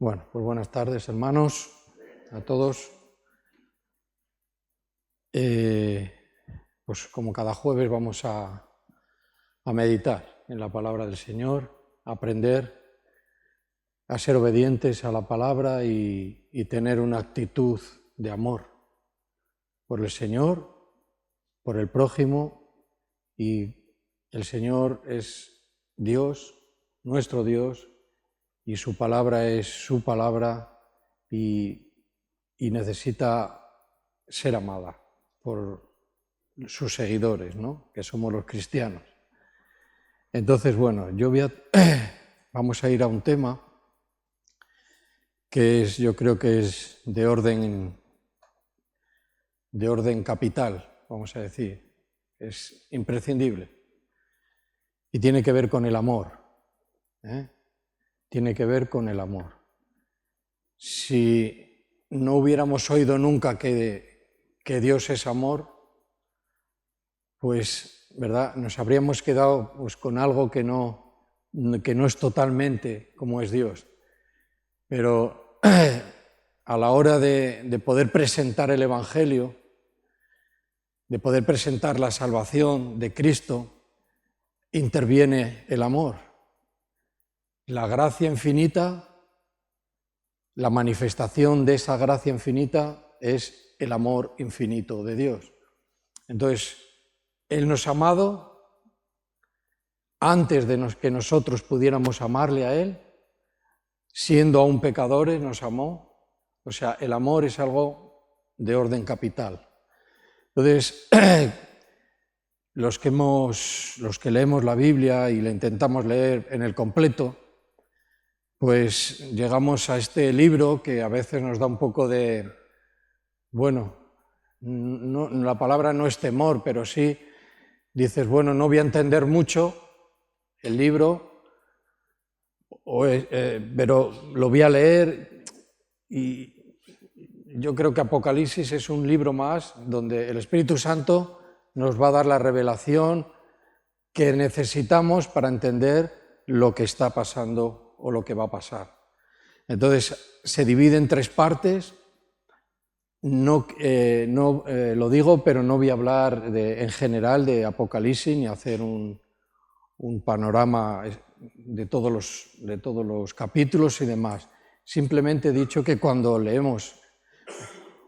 Bueno, pues buenas tardes, hermanos, a todos. Pues como cada jueves vamos a meditar en la palabra del Señor, a aprender a ser obedientes a la palabra y tener una actitud de amor por el Señor, por el prójimo, y el Señor es Dios, nuestro Dios, y su palabra es su palabra y necesita ser amada por sus seguidores, ¿no? Que somos los cristianos. Entonces, bueno, vamos a ir a un tema que yo creo que es de orden capital, vamos a decir, es imprescindible y tiene que ver con el amor, Tiene que ver con el amor. Si no hubiéramos oído nunca que Dios es amor, pues, ¿verdad?, nos habríamos quedado pues, con algo que no es totalmente como es Dios. Pero a la hora de poder presentar el Evangelio, de poder presentar la salvación de Cristo, interviene el amor. La gracia infinita, la manifestación de esa gracia infinita es el amor infinito de Dios. Entonces, Él nos ha amado antes de que nosotros pudiéramos amarle a Él, siendo aún pecadores nos amó. O sea, el amor es algo de orden capital. Entonces, los que leemos la Biblia y la intentamos leer en el completo, pues llegamos a este libro que a veces nos da un poco de, bueno, no, la palabra no es temor, pero sí dices, bueno, no voy a entender mucho el libro, pero lo voy a leer, y yo creo que Apocalipsis es un libro más donde el Espíritu Santo nos va a dar la revelación que necesitamos para entender lo que está pasando o lo que va a pasar. Entonces, se divide en tres partes. Lo digo, pero no voy a hablar en general de Apocalipsis ni hacer un panorama de todos los capítulos y demás. Simplemente he dicho que cuando leemos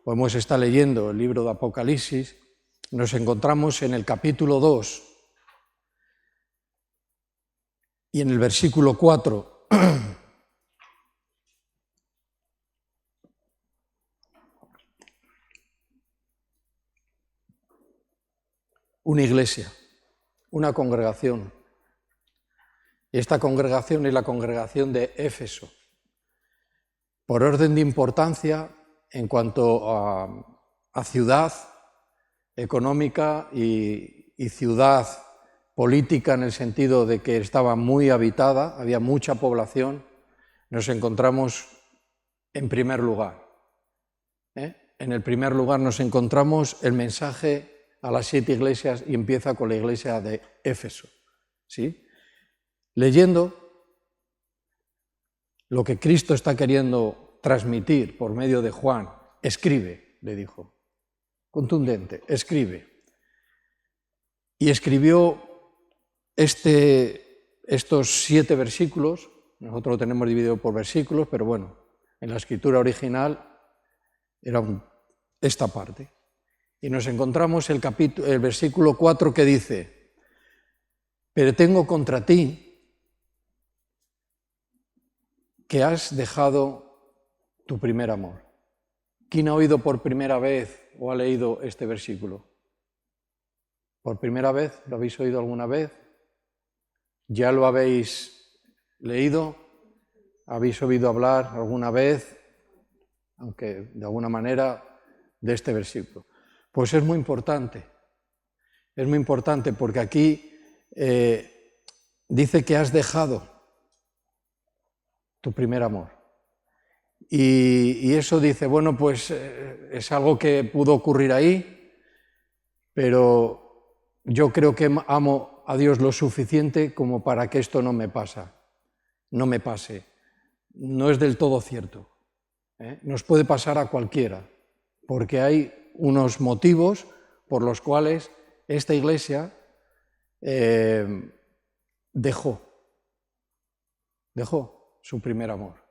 o hemos estado leyendo el libro de Apocalipsis, nos encontramos en el capítulo 2 y en el versículo 4. Una iglesia, una congregación. Y esta congregación es la congregación de Éfeso. Por orden de importancia, en cuanto a ciudad económica y ciudad política, en el sentido de que estaba muy habitada, había mucha población, nos encontramos en primer lugar. En el primer lugar nos encontramos el mensaje a las 7 iglesias y empieza con la iglesia de Éfeso, ¿sí? Leyendo lo que Cristo está queriendo transmitir por medio de Juan, escribe, le dijo, contundente, escribe. Y escribió estos 7 versículos, nosotros lo tenemos dividido por versículos, pero bueno, en la escritura original era esta parte. Y nos encontramos el versículo 4 que dice, pero tengo contra ti que has dejado tu primer amor. ¿Quién ha oído por primera vez o ha leído este versículo? ¿Por primera vez? ¿Lo habéis oído alguna vez? ¿Ya lo habéis leído? ¿Habéis oído hablar alguna vez, aunque de alguna manera, de este versículo? Pues es muy importante porque aquí dice que has dejado tu primer amor. Y eso dice, bueno, pues es algo que pudo ocurrir ahí, pero yo creo que amo a Dios lo suficiente como para que esto no me pase. no es del todo cierto. Nos puede pasar a cualquiera, porque hay unos motivos por los cuales esta iglesia dejó su primer amor.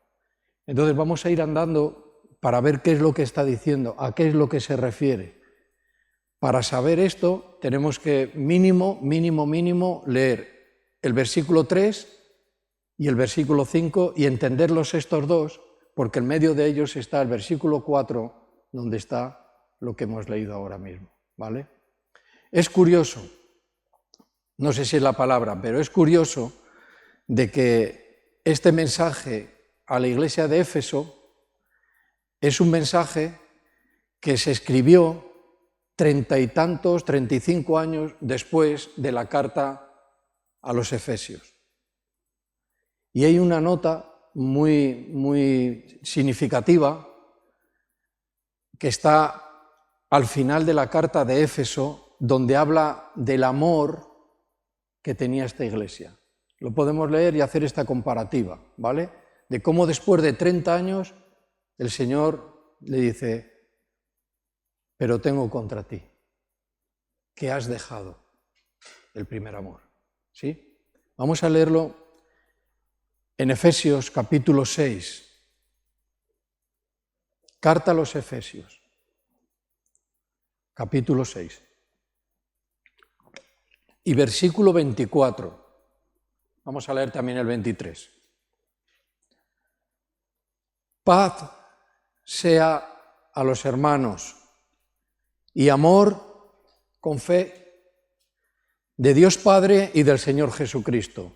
Entonces vamos a ir andando para ver qué es lo que está diciendo, a qué es lo que se refiere. Para saber esto tenemos que mínimo leer el versículo 3 y el versículo 5 y entenderlos estos dos, porque en medio de ellos está el versículo 4, donde está lo que hemos leído ahora mismo, ¿vale? Es curioso, no sé si es la palabra, pero es curioso de que este mensaje a la iglesia de Éfeso es un mensaje que se escribió 35 años después de la carta a los Efesios. Y hay una nota muy significativa que está al final de la carta de Éfeso, donde habla del amor que tenía esta iglesia. Lo podemos leer y hacer esta comparativa, ¿vale? De cómo después de 30 años el Señor le dice: pero tengo contra ti, que has dejado el primer amor. ¿Sí? Vamos a leerlo en Efesios capítulo 6. Carta a los Efesios, capítulo 6. Y versículo 24. Vamos a leer también el 23. Paz sea a los hermanos y amor con fe de Dios Padre y del Señor Jesucristo.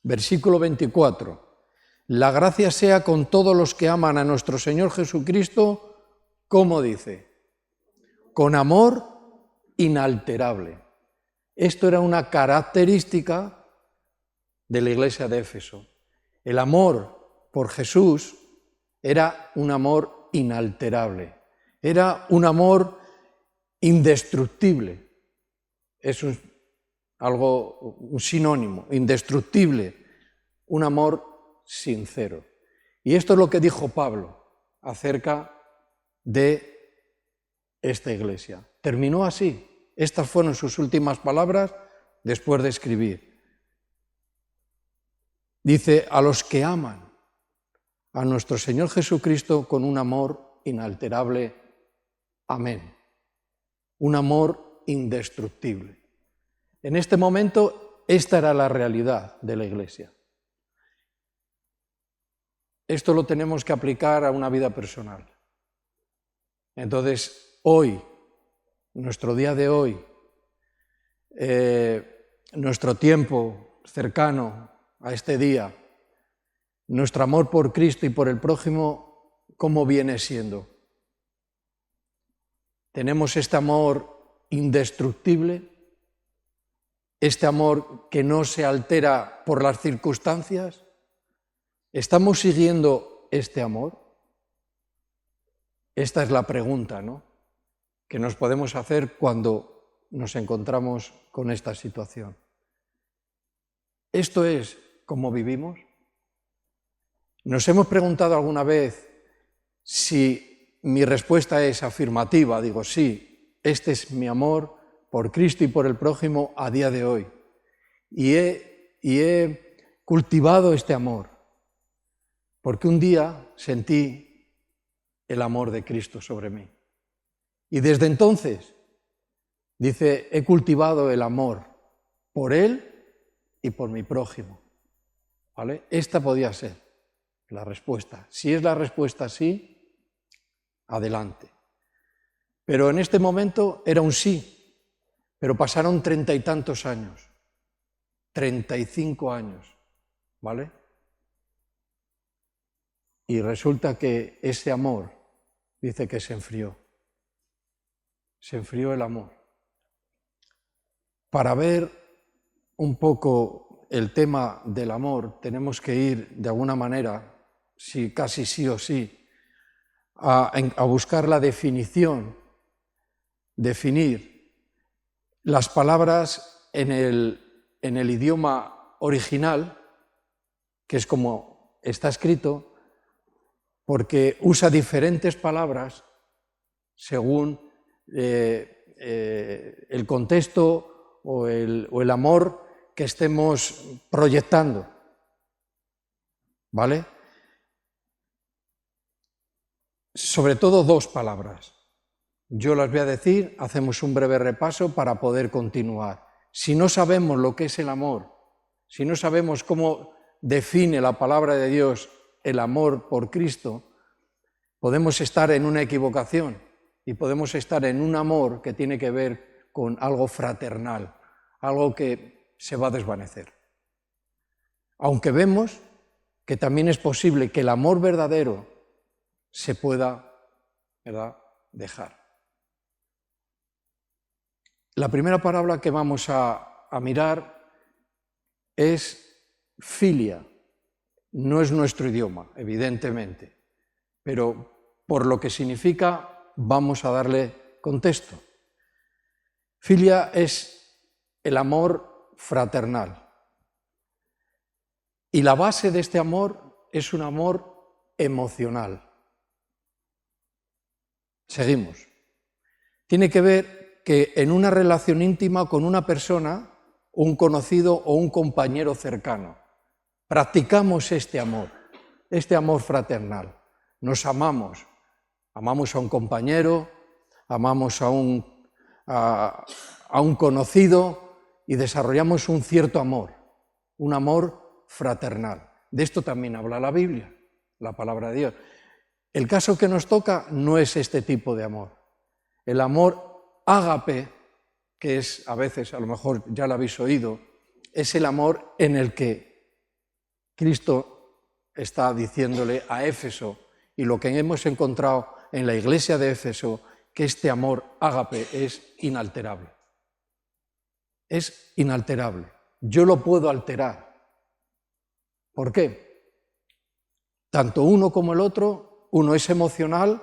Versículo 24. La gracia sea con todos los que aman a nuestro Señor Jesucristo, como dice, con amor inalterable. Esto era una característica de la iglesia de Éfeso. El amor por Jesús era un amor inalterable, era un amor indestructible. Es un sinónimo, indestructible, un amor sincero. Y esto es lo que dijo Pablo acerca de esta iglesia. Terminó así. Estas fueron sus últimas palabras después de escribir. Dice: a los que aman a nuestro Señor Jesucristo con un amor inalterable. Amén. Un amor indestructible. En este momento, esta era la realidad de la iglesia. Esto lo tenemos que aplicar a una vida personal. Entonces, hoy, nuestro día de hoy, nuestro tiempo cercano a este día, nuestro amor por Cristo y por el prójimo, ¿cómo viene siendo? ¿Tenemos este amor indestructible? ¿Este amor que no se altera por las circunstancias? ¿Estamos siguiendo este amor? Esta es la pregunta, ¿no?, que nos podemos hacer cuando nos encontramos con esta situación. ¿Esto es como vivimos? ¿Nos hemos preguntado alguna vez si mi respuesta es afirmativa? Digo, sí, este es mi amor por Cristo y por el prójimo a día de hoy. Y he cultivado este amor, porque un día sentí el amor de Cristo sobre mí. Y desde entonces, dice, he cultivado el amor por Él y por mi prójimo. ¿Vale? Esta podía ser la respuesta. Si es la respuesta sí, adelante. Pero en este momento era un sí, pero pasaron 30 y tantos años, 35 años, ¿vale? Y resulta que ese amor dice que se enfrió. Se enfrió el amor. Para ver un poco el tema del amor, tenemos que ir de alguna manera, casi sí o sí, a buscar la definición, definir las palabras en el idioma original, que es como está escrito, porque usa diferentes palabras según el contexto o el amor que estemos proyectando, ¿vale? Sobre todo 2 palabras. Yo las voy a decir, hacemos un breve repaso para poder continuar. Si no sabemos lo que es el amor, si no sabemos cómo define la palabra de Dios el amor por Cristo, podemos estar en una equivocación y podemos estar en un amor que tiene que ver con algo fraternal, algo que se va a desvanecer. Aunque vemos que también es posible que el amor verdadero se pueda, ¿verdad?, dejar. La primera palabra que vamos a mirar es filia. No es nuestro idioma, evidentemente, pero por lo que significa vamos a darle contexto. Filia es el amor fraternal. Y la base de este amor es un amor emocional. Seguimos. Tiene que ver que en una relación íntima con una persona, un conocido o un compañero cercano, practicamos este amor fraternal. Nos amamos a un compañero, amamos a un conocido y desarrollamos un cierto amor, un amor fraternal. De esto también habla la Biblia, la palabra de Dios. El caso que nos toca no es este tipo de amor. El amor ágape, que es, a veces, a lo mejor ya lo habéis oído, es el amor en el que Cristo está diciéndole a Éfeso, y lo que hemos encontrado en la iglesia de Éfeso, que este amor ágape es inalterable. Es inalterable. Yo lo puedo alterar. ¿Por qué? Tanto uno como el otro, uno es emocional,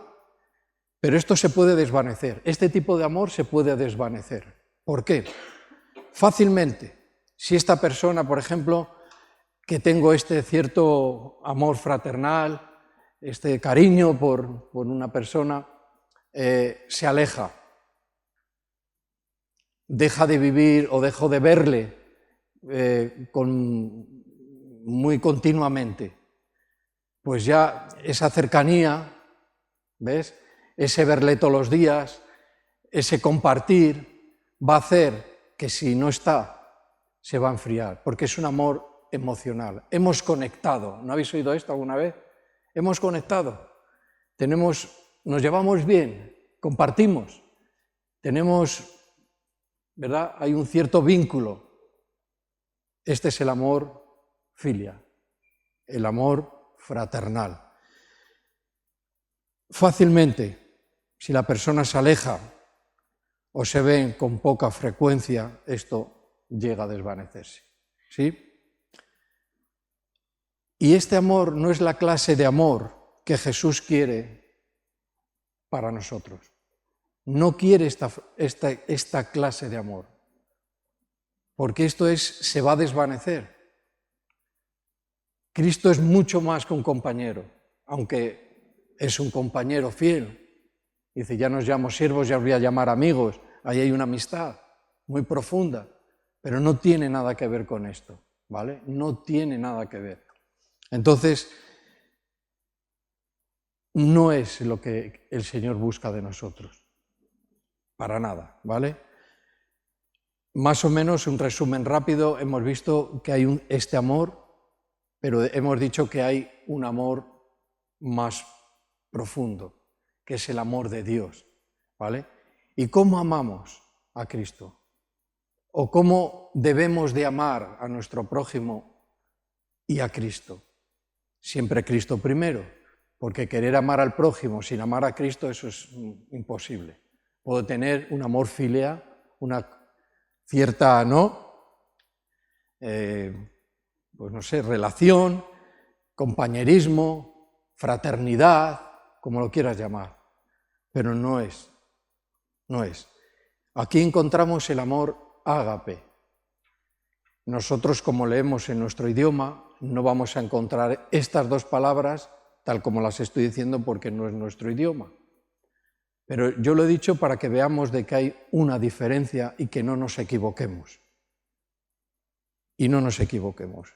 pero esto se puede desvanecer. Este tipo de amor se puede desvanecer. ¿Por qué? Fácilmente. Si esta persona, por ejemplo, que tengo este cierto amor fraternal, este cariño por una persona, se aleja, deja de vivir o dejo de verle muy continuamente, pues ya esa cercanía, ¿ves?, ese verle todos los días, ese compartir, va a hacer que si no está, se va a enfriar, porque es un amor emocional. Hemos conectado, ¿no habéis oído esto alguna vez? Hemos conectado, nos llevamos bien, compartimos, tenemos, ¿verdad?, hay un cierto vínculo. Este es el amor filia, el amor fraternal. Fácilmente, si la persona se aleja o se ven con poca frecuencia, esto llega a desvanecerse, ¿sí? Y este amor no es la clase de amor que Jesús quiere para nosotros. No quiere esta clase de amor, porque esto se va a desvanecer. Cristo es mucho más que un compañero, aunque es un compañero fiel. Dice, ya nos llamo siervos, ya os voy a llamar amigos. Ahí hay una amistad muy profunda, pero no tiene nada que ver con esto, ¿vale? No tiene nada que ver. Entonces, no es lo que el Señor busca de nosotros, para nada, ¿vale? Más o menos, un resumen rápido, hemos visto que hay este amor, pero hemos dicho que hay un amor más profundo, que es el amor de Dios, ¿vale? ¿Y cómo amamos a Cristo? ¿O cómo debemos de amar a nuestro prójimo y a Cristo? Siempre Cristo primero, porque querer amar al prójimo sin amar a Cristo, eso es imposible. Puedo tener un amor filia, una cierta, pues no sé, relación, compañerismo, fraternidad, como lo quieras llamar, pero no es. Aquí encontramos el amor ágape. Nosotros, como leemos en nuestro idioma, no vamos a encontrar estas dos palabras tal como las estoy diciendo porque no es nuestro idioma. Pero yo lo he dicho para que veamos de que hay una diferencia y que no nos equivoquemos. Y no nos equivoquemos.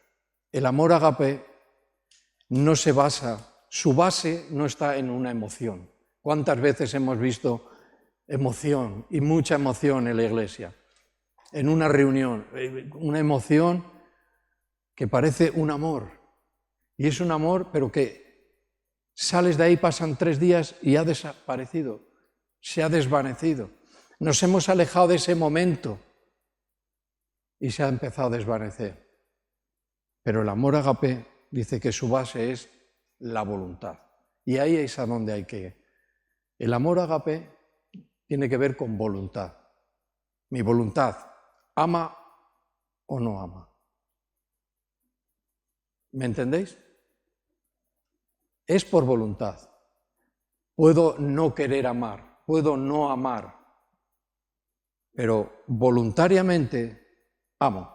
El amor ágape no se basa, su base no está en una emoción. ¿Cuántas veces hemos visto emoción y mucha emoción en la iglesia? En una reunión, una emoción que parece un amor. Y es un amor, pero que sales de ahí, pasan 3 días y ha desaparecido, se ha desvanecido. Nos hemos alejado de ese momento y se ha empezado a desvanecer. Pero el amor ágape dice que su base es la voluntad. Y ahí es a donde hay que ir. El amor ágape tiene que ver con voluntad. Mi voluntad, ¿ama o no ama? ¿Me entendéis? Es por voluntad. Puedo no querer amar, puedo no amar, pero voluntariamente amo.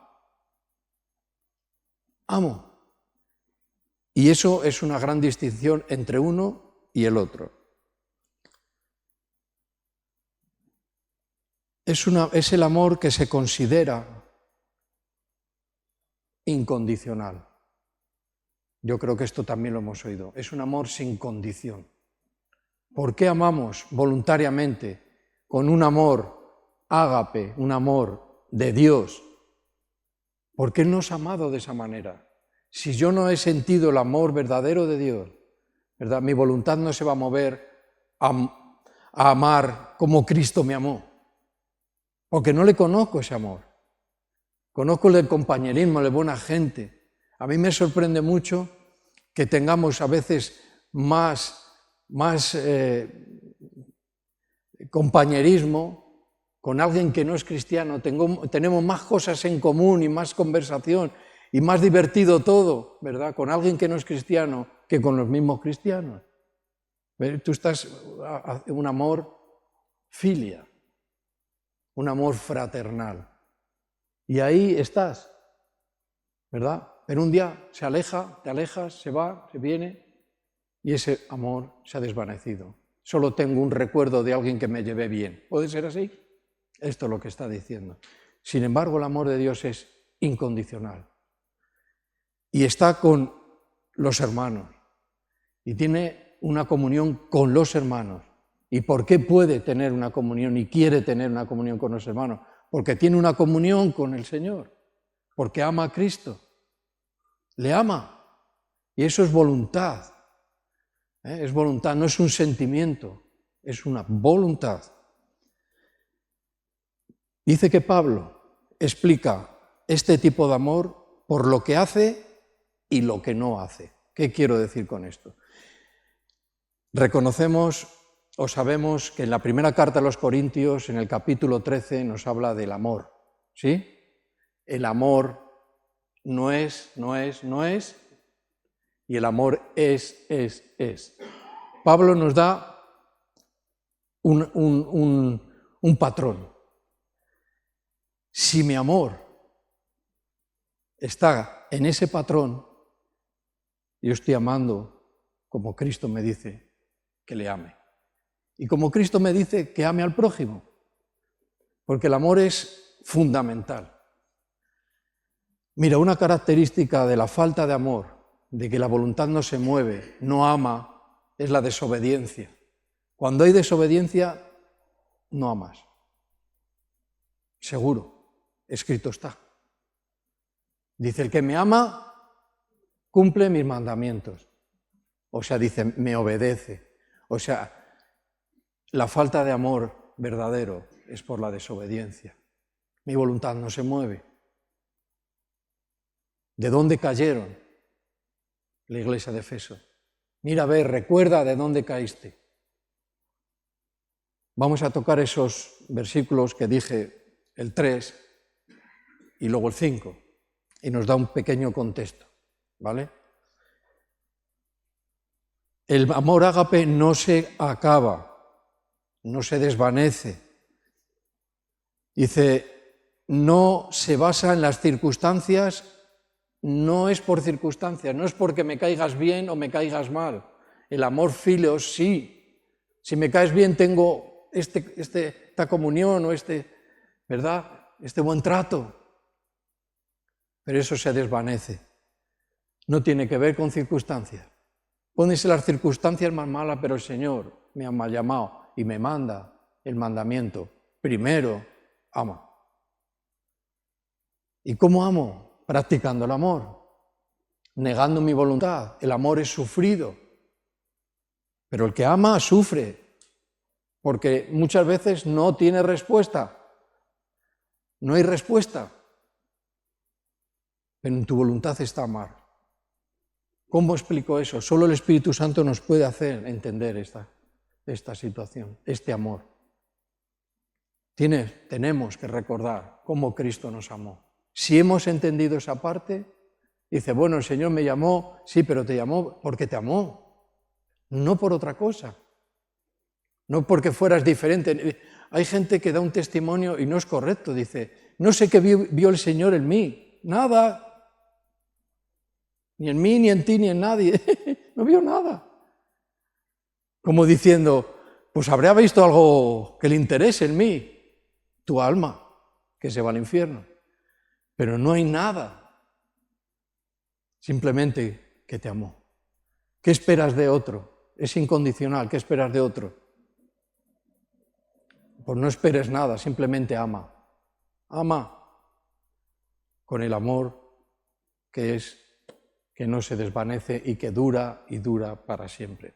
Amo. Y eso es una gran distinción entre uno y el otro. Es el amor que se considera incondicional. Yo creo que esto también lo hemos oído. Es un amor sin condición. ¿Por qué amamos voluntariamente con un amor ágape, un amor de Dios? ¿Por qué nos ha amado de esa manera? Si yo no he sentido el amor verdadero de Dios, ¿verdad? Mi voluntad no se va a mover a amar como Cristo me amó, porque no le conozco ese amor. Conozco el del compañerismo, el de buena gente. A mí me sorprende mucho que tengamos a veces más compañerismo con alguien que no es cristiano. Tenemos más cosas en común y más conversación y más divertido todo, ¿verdad? Con alguien que no es cristiano que con los mismos cristianos. Tú estás en un amor filia, un amor fraternal. Y ahí estás, ¿verdad? Pero un día se aleja, te alejas, se va, se viene y ese amor se ha desvanecido. Solo tengo un recuerdo de alguien que me llevé bien. ¿Puede ser así? Esto es lo que está diciendo. Sin embargo, el amor de Dios es incondicional. Y está con los hermanos. Y tiene una comunión con los hermanos. ¿Y por qué puede tener una comunión y quiere tener una comunión con los hermanos? Porque tiene una comunión con el Señor. Porque ama a Cristo. Le ama. Y eso es voluntad. Es voluntad, no es un sentimiento. Es una voluntad. Dice que Pablo explica este tipo de amor por lo que hace y lo que no hace. ¿Qué quiero decir con esto? Reconocemos o sabemos que en la primera carta a los Corintios, en el capítulo 13, nos habla del amor, ¿sí? El amor no es, y el amor es. Pablo nos da un patrón. Si mi amor está en ese patrón, yo estoy amando como Cristo me dice que le ame. Y como Cristo me dice que ame al prójimo. Porque el amor es fundamental. Mira, una característica de la falta de amor, de que la voluntad no se mueve, no ama, es la desobediencia. Cuando hay desobediencia, no amas. Seguro, escrito está. Dice, el que me ama cumple mis mandamientos. O sea, dice, me obedece. O sea, la falta de amor verdadero es por la desobediencia. Mi voluntad no se mueve. ¿De dónde cayeron? La iglesia de Efeso. Mira, ve, recuerda de dónde caíste. Vamos a tocar esos versículos que dije, el 3 y luego el 5, y nos da un pequeño contexto, ¿vale? El amor ágape no se acaba, no se desvanece. Dice, no se basa en las circunstancias, no es por circunstancias, no es porque me caigas bien o me caigas mal, El amor filios, sí. Si me caes bien tengo esta comunión o ¿verdad? Este buen trato. Pero eso se desvanece. No tiene que ver con circunstancias. Pueden ser las circunstancias más malas, pero el Señor me ha llamado y me manda el mandamiento. Primero, ama. ¿Y cómo amo? Practicando el amor, negando mi voluntad. El amor es sufrido. Pero el que ama sufre, porque muchas veces no tiene respuesta. No hay respuesta. Pero en tu voluntad está amar. ¿Cómo explico eso? Solo el Espíritu Santo nos puede hacer entender esta situación, este amor. Tenemos que recordar cómo Cristo nos amó. Si hemos entendido esa parte, dice, bueno, el Señor me llamó, sí, pero te llamó porque te amó, no por otra cosa, no porque fueras diferente. Hay gente que da un testimonio y no es correcto, dice, no sé qué vio el Señor en mí, nada. Ni en mí, ni en ti, ni en nadie. No vio nada. Como diciendo, pues habrá visto algo que le interese en mí, tu alma, que se va al infierno. Pero no hay nada. Simplemente que te amó. ¿Qué esperas de otro? Es incondicional. ¿Qué esperas de otro? Pues no esperes nada, simplemente ama. Ama con el amor que no se desvanece y que dura y dura para siempre.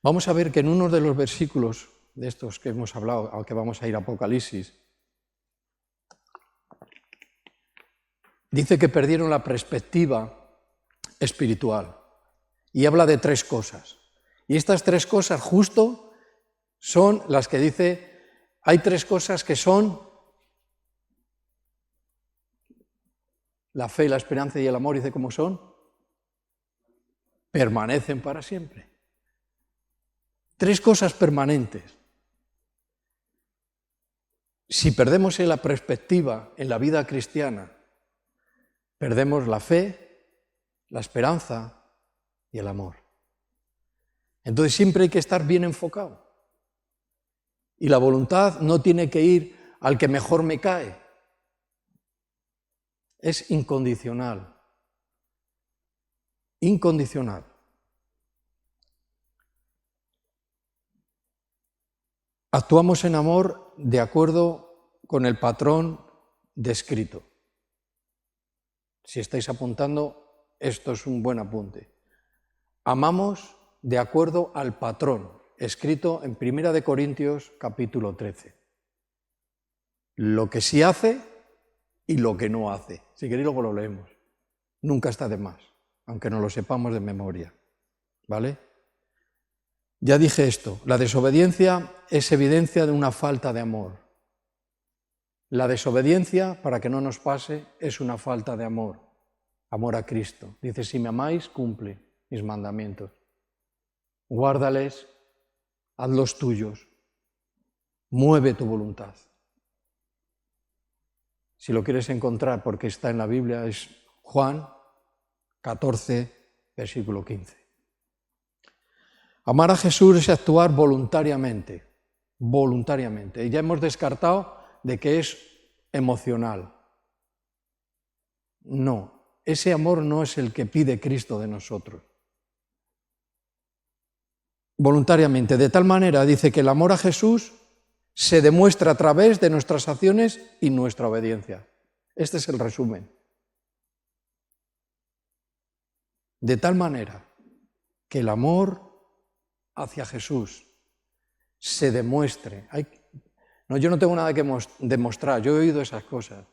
Vamos a ver que en uno de los versículos de estos que hemos hablado, al que vamos a ir a Apocalipsis, dice que perdieron la perspectiva espiritual y habla de 3 cosas. Y estas 3 cosas justo son las que dice, hay 3 cosas que son la fe, la esperanza y el amor, dice cómo son, permanecen para siempre. 3 cosas permanentes. Si perdemos la perspectiva en la vida cristiana, perdemos la fe, la esperanza y el amor. Entonces siempre hay que estar bien enfocado. Y la voluntad no tiene que ir al que mejor me cae. Es incondicional. Incondicional. Actuamos en amor de acuerdo con el patrón descrito. Si estáis apuntando, esto es un buen apunte. Amamos de acuerdo al patrón escrito en 1 Corintios capítulo 13. Lo que sí hace y lo que no hace. Si queréis luego lo leemos. Nunca está de más, aunque no lo sepamos de memoria. ¿Vale? Ya dije esto, la desobediencia es evidencia de una falta de amor. La desobediencia, para que no nos pase, es una falta de amor. Amor a Cristo. Dice, si me amáis, cumple mis mandamientos. Guárdales, haz los tuyos. Mueve tu voluntad. Si lo quieres encontrar, porque está en la Biblia, es Juan 14, versículo 15. Amar a Jesús es actuar voluntariamente, voluntariamente. Y ya hemos descartado de que es emocional. No, ese amor no es el que pide Cristo de nosotros. Voluntariamente, de tal manera, dice que el amor a Jesús se demuestra a través de nuestras acciones y nuestra obediencia. Este es el resumen. De tal manera que el amor hacia Jesús se demuestre. No, yo no tengo nada que demostrar, yo he oído esas cosas.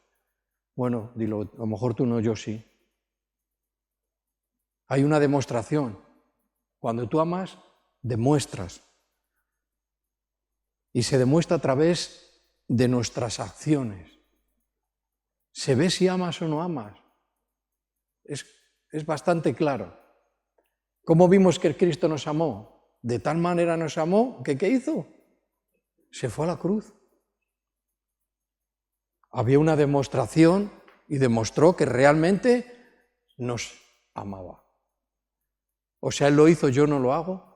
Bueno, dilo, a lo mejor tú no, yo sí. Hay una demostración. Cuando tú amas, demuestras. Y se demuestra a través de nuestras acciones. Se ve si amas o no amas. Es bastante claro. ¿Cómo vimos que Cristo nos amó? De tal manera nos amó que ¿qué hizo? Se fue a la cruz. Había una demostración y demostró que realmente nos amaba. O sea, Él lo hizo, yo no lo hago.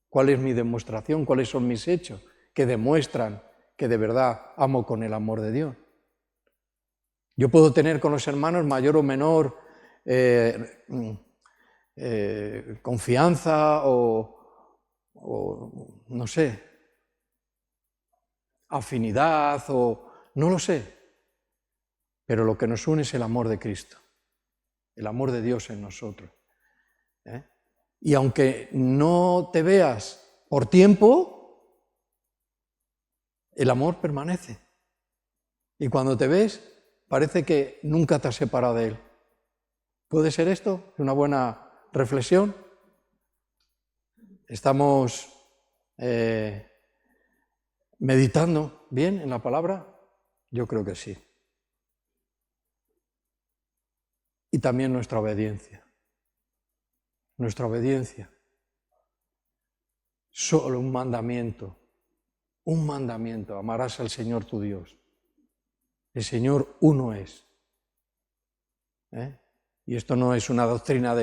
¿Cuál es mi demostración? ¿Cuáles son mis hechos que demuestran que de verdad amo con el amor de Dios? Yo puedo tener con los hermanos mayor o menor confianza o no sé, afinidad o no lo sé, pero lo que nos une es el amor de Cristo, el amor de Dios en nosotros. Y aunque no te veas por tiempo, el amor permanece. Y cuando te ves, parece que nunca te has separado de Él. ¿Puede ser esto una buena reflexión? ¿Estamos meditando bien en la palabra? Yo creo que sí. Y también nuestra obediencia. Nuestra obediencia. Solo un mandamiento, amarás al Señor tu Dios. El Señor uno es. Y esto no es una doctrina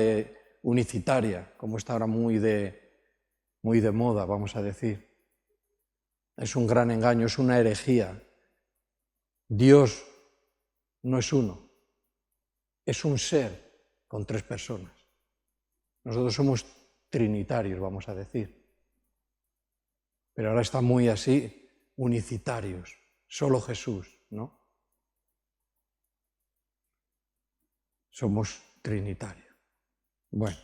unicitaria, como está ahora muy de moda, vamos a decir. Es un gran engaño, es una herejía. Dios no es uno, es un ser con 3 personas. Nosotros somos trinitarios, vamos a decir. Pero ahora está muy así, unicitarios, solo Jesús, ¿no? Somos trinitarios. Bueno.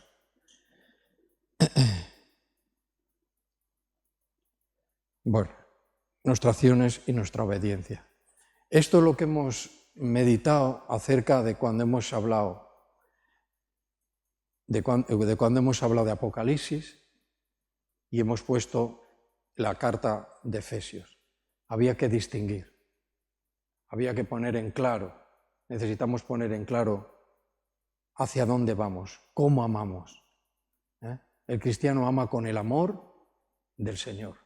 Bueno, nuestras acciones y nuestra obediencia. Esto es lo que hemos meditado acerca de cuando hemos hablado de Apocalipsis y hemos puesto la carta de Efesios. Había que distinguir, había que poner en claro, necesitamos poner en claro hacia dónde vamos, cómo amamos. El cristiano ama con el amor del Señor.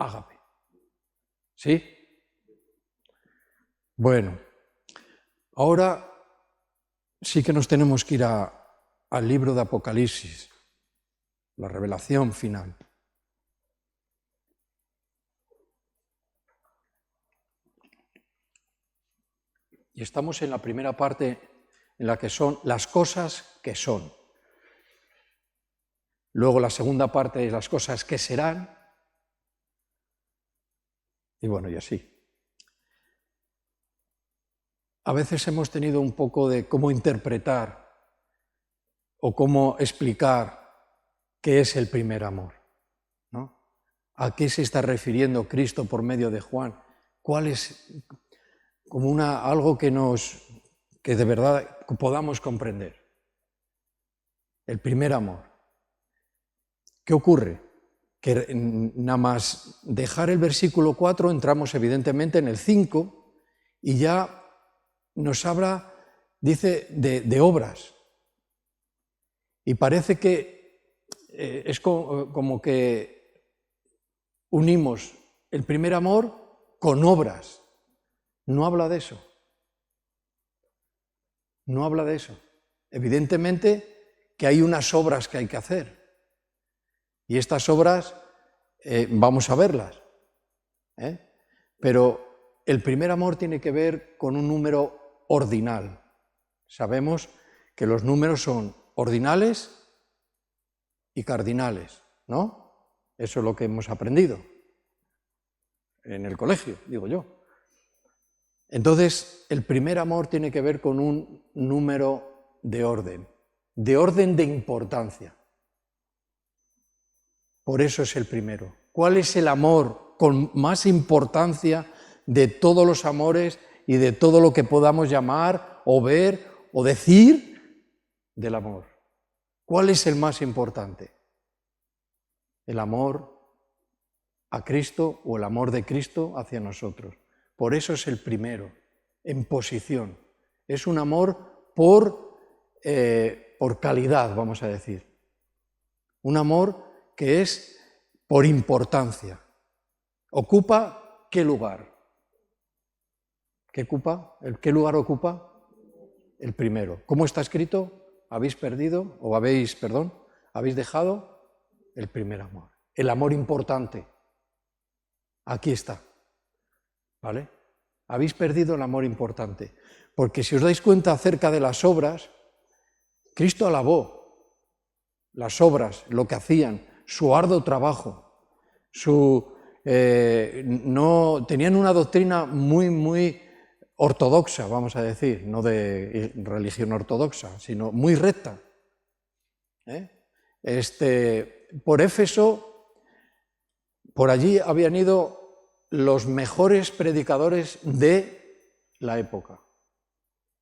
Ágape. ¿Sí? Bueno, ahora sí que nos tenemos que ir al libro de Apocalipsis, la revelación final. Y estamos en la primera parte en la que son las cosas que son. Luego la segunda parte es las cosas que serán. Y bueno, y así. A veces hemos tenido un poco de cómo interpretar o cómo explicar qué es el primer amor, ¿no? ¿A qué se está refiriendo Cristo por medio de Juan? ¿Cuál es como algo que de verdad podamos comprender? El primer amor. ¿Qué ocurre? Que nada más dejar el versículo 4 entramos evidentemente en el 5 y ya nos habla, dice, de obras. Y parece que es como que unimos el primer amor con obras. No habla de eso. No habla de eso. Evidentemente que hay unas obras que hay que hacer. Y estas obras vamos a verlas. Pero el primer amor tiene que ver con un número ordinal. Sabemos que los números son ordinales y cardinales, ¿no? Eso es lo que hemos aprendido en el colegio, digo yo. Entonces, el primer amor tiene que ver con un número de orden de importancia. Por eso es el primero. ¿Cuál es el amor con más importancia de todos los amores y de todo lo que podamos llamar o ver o decir del amor? ¿Cuál es el más importante? El amor a Cristo o el amor de Cristo hacia nosotros. Por eso es el primero, en posición. Es un amor por calidad, vamos a decir. Un amor que es por importancia. ¿Ocupa qué lugar? ¿Qué lugar ocupa? El primero. ¿Cómo está escrito? ¿Habéis Habéis dejado el primer amor, el amor importante. Aquí está, ¿vale? Habéis perdido el amor importante. Porque si os dais cuenta acerca de las obras, Cristo alabó las obras, lo que hacían, su arduo trabajo, tenían una doctrina muy ortodoxa, vamos a decir, no de religión ortodoxa, sino muy recta. Por Éfeso, por allí habían ido los mejores predicadores de la época.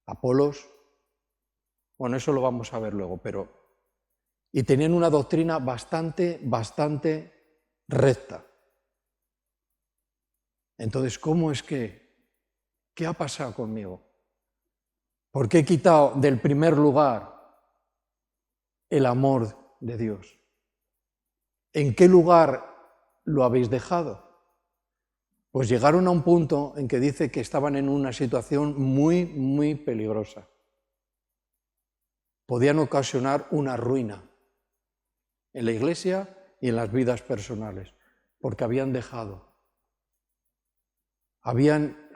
Apolos, bueno, eso lo vamos a ver luego, y tenían una doctrina bastante recta. Entonces, ¿qué ha pasado conmigo? ¿Por qué he quitado del primer lugar el amor de Dios? ¿En qué lugar lo habéis dejado? Pues llegaron a un punto en que dice que estaban en una situación muy peligrosa. Podían ocasionar una ruina en la iglesia y en las vidas personales, porque habían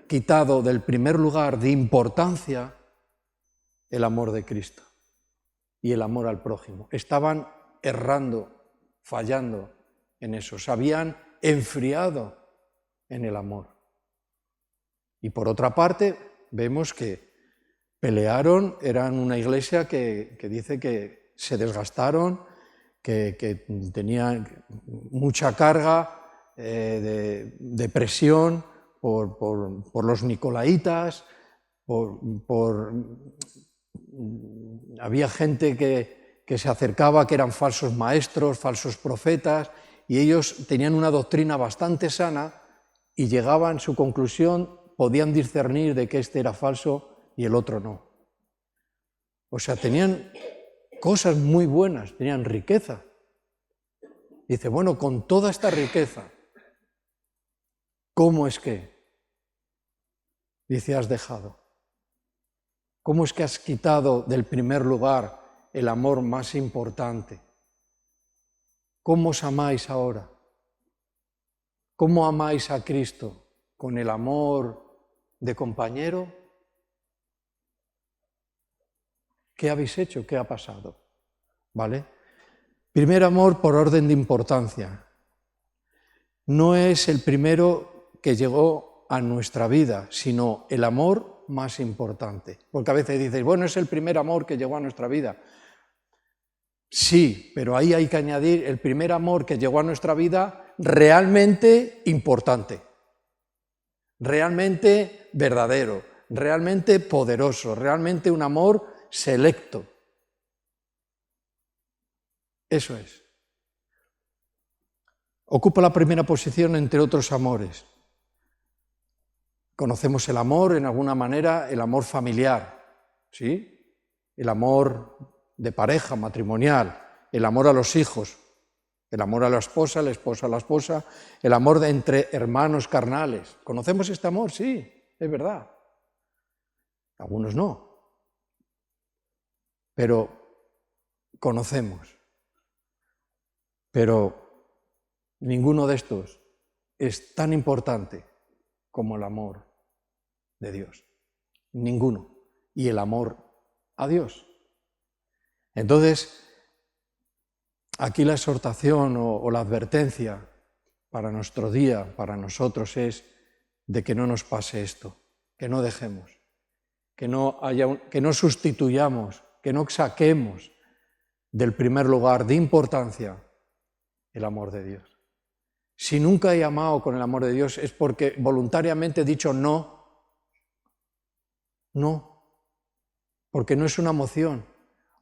quitado del primer lugar de importancia el amor de Cristo y el amor al prójimo. Estaban errando, fallando en eso, se habían enfriado en el amor. Y por otra parte, vemos que pelearon, eran una iglesia que dice que se desgastaron, que tenían mucha carga de presión por los nicolaitas, había gente que se acercaba, que eran falsos maestros, falsos profetas, y ellos tenían una doctrina bastante sana y llegaban a su conclusión, podían discernir de que este era falso y el otro no. O sea, tenían cosas muy buenas, tenían riqueza. Dice, bueno, con toda esta riqueza, ¿cómo es que? Dice, has dejado. ¿Cómo es que has quitado del primer lugar el amor más importante? ¿Cómo os amáis ahora? ¿Cómo amáis a Cristo? ¿Con el amor de compañero? ¿Qué habéis hecho? ¿Qué ha pasado? ¿Vale? Primer amor por orden de importancia. No es el primero que llegó a nuestra vida, sino el amor más importante. Porque a veces dices, bueno, es el primer amor que llegó a nuestra vida. Sí, pero ahí hay que añadir el primer amor que llegó a nuestra vida realmente importante, realmente verdadero, realmente poderoso, realmente un amor selecto. Eso es. Ocupa la primera posición entre otros amores. Conocemos el amor, en alguna manera, el amor familiar, ¿sí? El amor de pareja, matrimonial, el amor a los hijos, el amor a la esposa a la esposa, el amor entre hermanos carnales. ¿Conocemos este amor? Sí, es verdad. Algunos no. Pero conocemos. Pero ninguno de estos es tan importante como el amor de Dios. Ninguno. Y el amor a Dios. Entonces, aquí la exhortación o la advertencia para nuestro día, para nosotros, es de que no nos pase esto, que no dejemos, que no sustituyamos, que no saquemos del primer lugar de importancia el amor de Dios. Si nunca he amado con el amor de Dios es porque voluntariamente he dicho no, porque no es una emoción.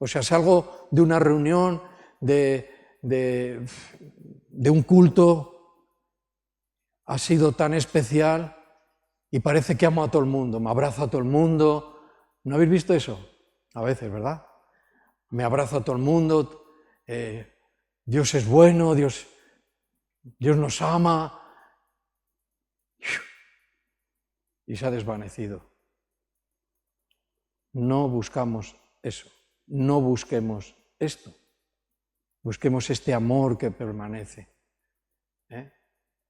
O sea, salgo de una reunión, de un culto, ha sido tan especial y parece que amo a todo el mundo, me abrazo a todo el mundo. ¿No habéis visto eso? A veces, ¿verdad? Me abrazo a todo el mundo, Dios es bueno, Dios nos ama, y se ha desvanecido. No buscamos eso, no busquemos esto. Busquemos este amor que permanece.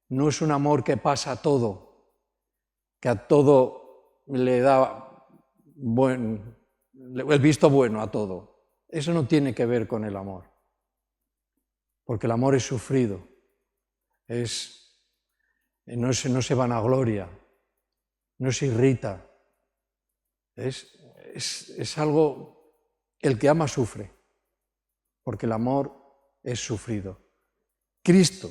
No es un amor que pasa todo, que a todo le da el visto bueno a todo. Eso no tiene que ver con el amor, porque el amor es sufrido, no se vanagloria, no se irrita, es algo, el que ama sufre, porque el amor es sufrido. Cristo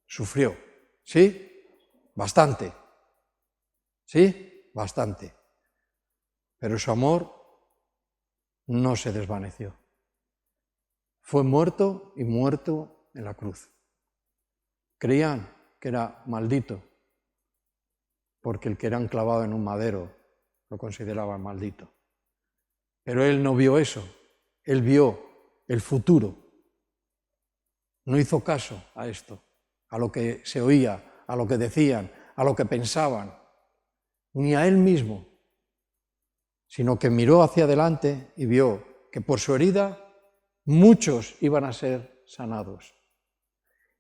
sufrió, ¿sí? Bastante, ¿sí? Bastante. Pero su amor no se desvaneció. Fue muerto y muerto en la cruz. Creían que era maldito, porque el que era clavado en un madero lo consideraban maldito. Pero él no vio eso, él vio el futuro. No hizo caso a esto, a lo que se oía, a lo que decían, a lo que pensaban, ni a él mismo, sino que miró hacia adelante y vio que por su herida muchos iban a ser sanados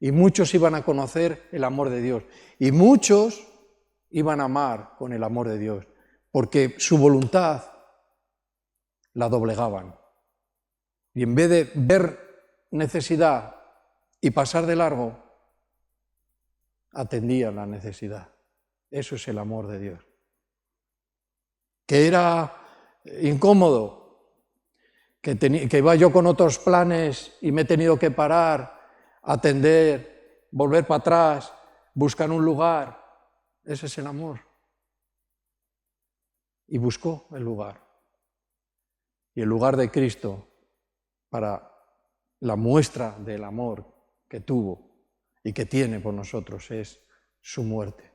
y muchos iban a conocer el amor de Dios y muchos iban a amar con el amor de Dios, porque su voluntad la doblegaban. Y en vez de ver necesidad y pasar de largo, atendían la necesidad. Eso es el amor de Dios. Que era incómodo, que iba yo con otros planes y me he tenido que parar, atender, volver para atrás, buscar un lugar. Ese es el amor. Y buscó el lugar. Y el lugar de Cristo para la muestra del amor que tuvo y que tiene por nosotros es su muerte,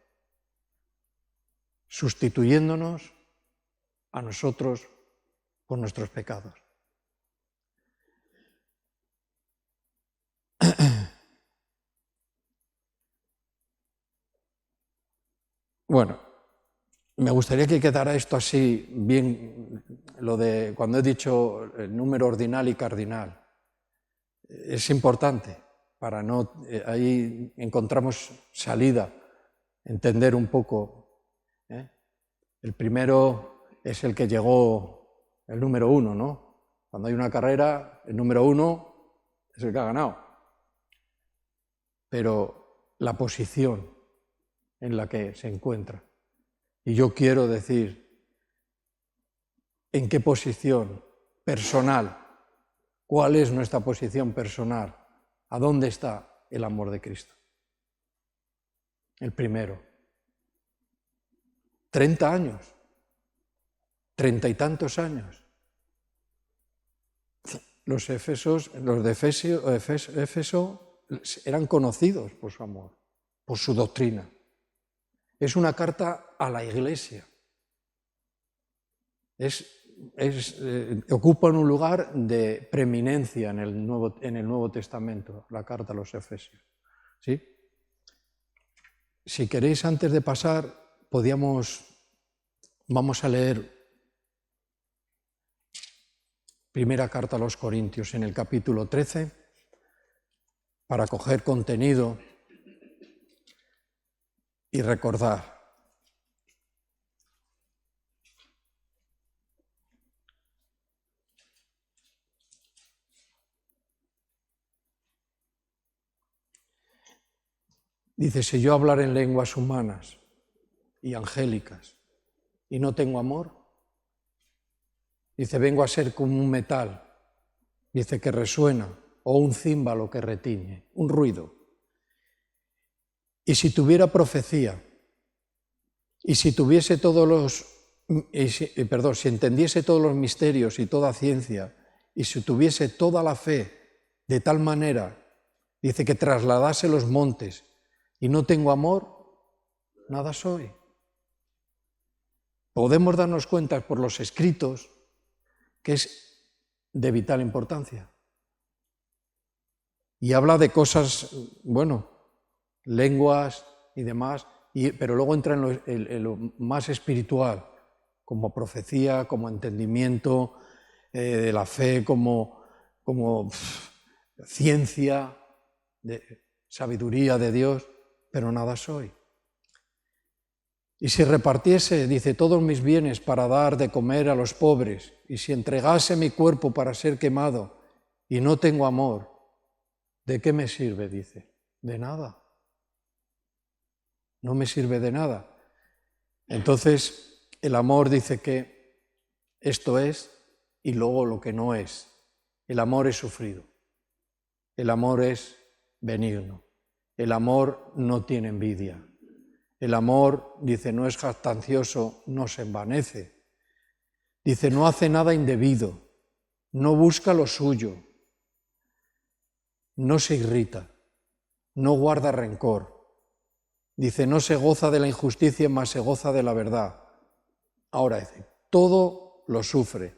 sustituyéndonos a nosotros por nuestros pecados. Bueno, me gustaría que quedara esto así bien, lo de cuando he dicho el número ordinal y cardinal. Es importante para no, ahí encontramos salida, entender un poco. El primero es el que llegó, el número 1, ¿no? Cuando hay una carrera, el número 1 es el que ha ganado. Pero la posición en la que se encuentra. Y yo quiero decir, ¿en qué posición personal? ¿Cuál es nuestra posición personal? ¿A dónde está el amor de Cristo? El primero. 30 años, 30 y tantos años. Los de Éfeso eran conocidos por su amor, por su doctrina. Es una carta a la Iglesia. Ocupa un lugar de preeminencia en el Nuevo Testamento, la carta a los Efesios. ¿Sí? Si queréis, antes de pasar, vamos a leer primera carta a los Corintios en el capítulo 13, para coger contenido y recordar. Dice, si yo hablar en lenguas humanas y angélicas y no tengo amor, dice, vengo a ser como un metal, dice, que resuena, o un címbalo que retiñe, un ruido. Y si tuviera profecía, y si tuviese si entendiese todos los misterios y toda ciencia, y si tuviese toda la fe de tal manera, dice, que trasladase los montes, y no tengo amor, nada soy. Podemos darnos cuenta por los escritos que es de vital importancia. Y habla de cosas, bueno, lenguas y demás, pero luego entra en lo más espiritual, como profecía, como entendimiento de la fe, como ciencia, de sabiduría de Dios, pero nada soy. Y si repartiese, dice, todos mis bienes para dar de comer a los pobres, y si entregase mi cuerpo para ser quemado, y no tengo amor, ¿de qué me sirve? Dice, de nada. No me sirve de nada. Entonces, el amor dice que esto es y luego lo que no es. El amor es sufrido. El amor es benigno. El amor no tiene envidia. El amor, dice, no es jactancioso, no se envanece. Dice, no hace nada indebido, no busca lo suyo, no se irrita, no guarda rencor. Dice, no se goza de la injusticia, mas se goza de la verdad. Ahora dice, todo lo sufre,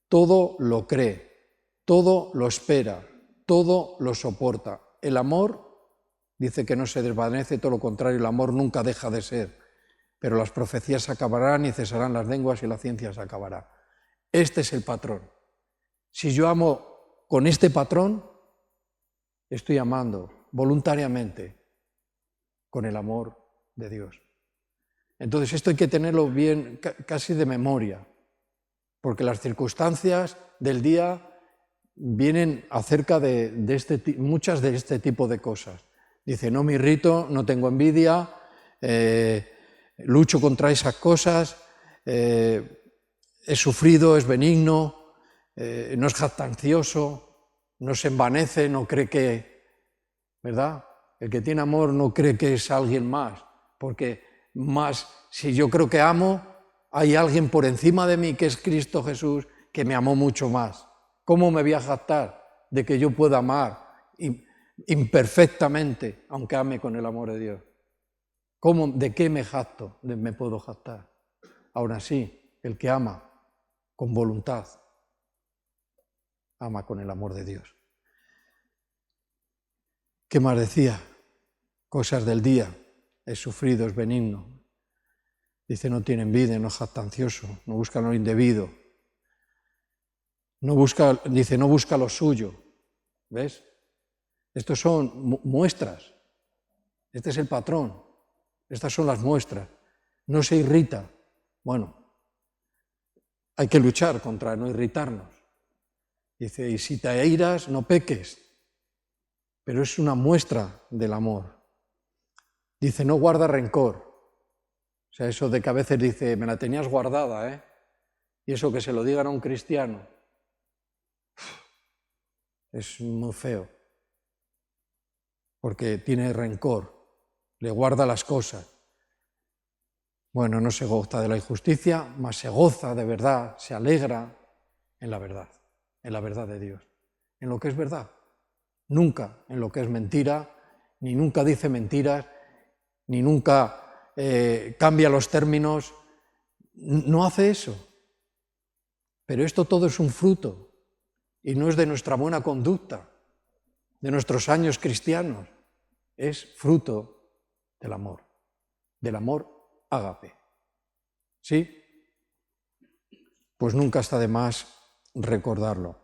todo lo cree, todo lo espera, todo lo soporta. El amor, dice que no se desvanece, todo lo contrario, el amor nunca deja de ser. Pero las profecías se acabarán y cesarán las lenguas y la ciencia se acabará. Este es el patrón. Si yo amo con este patrón, estoy amando voluntariamente con el amor de Dios. Entonces esto hay que tenerlo bien, casi de memoria, porque las circunstancias del día vienen acerca de muchas de este tipo de cosas. Dice, no me irrito, no tengo envidia, lucho contra esas cosas, he sufrido, es benigno, no es jactancioso, no se envanece, no cree que, ¿verdad? El que tiene amor no cree que es alguien más, porque más, si yo creo que amo, hay alguien por encima de mí que es Cristo Jesús, que me amó mucho más. ¿Cómo me voy a jactar de que yo pueda amar imperfectamente, aunque ame con el amor de Dios? ¿De qué me jacto? Me puedo jactar. Aún así, el que ama con voluntad, ama con el amor de Dios. ¿Qué más decía? Cosas del día. Es sufrido, es benigno. Dice, no tiene envidia, no es jactancioso, no busca lo indebido. Dice, no busca lo suyo. ¿Ves? Estos son muestras. Este es el patrón. Estas son las muestras. No se irrita. Bueno, hay que luchar contra no irritarnos. Dice, y si te airas, no peques. Pero es una muestra del amor. Dice, no guarda rencor. O sea, eso de que a veces dice, me la tenías guardada, ¿eh? Y eso que se lo digan a un cristiano. Es muy feo. Porque tiene rencor. Le guarda las cosas. Bueno, no se goza de la injusticia, mas se goza de verdad, se alegra en la verdad de Dios, en lo que es verdad. Nunca en lo que es mentira, ni nunca dice mentiras, ni nunca cambia los términos, no hace eso. Pero esto todo es un fruto, y no es de nuestra buena conducta, de nuestros años cristianos, es fruto del amor ágape. ¿Sí? Pues nunca está de más recordarlo.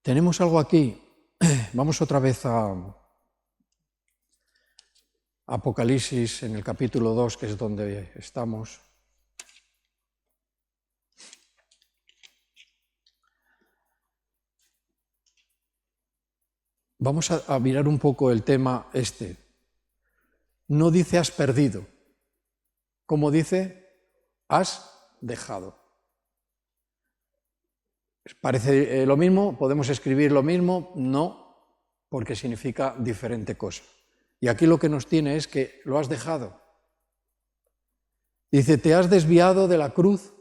Tenemos algo aquí, vamos otra vez a Apocalipsis en el capítulo 2, que es donde estamos. Vamos a mirar un poco el tema este. No dice has perdido, como dice has dejado. ¿Parece lo mismo? ¿Podemos escribir lo mismo? No, porque significa diferente cosa. Y aquí lo que nos tiene es que lo has dejado. Dice, te has desviado de la cruz.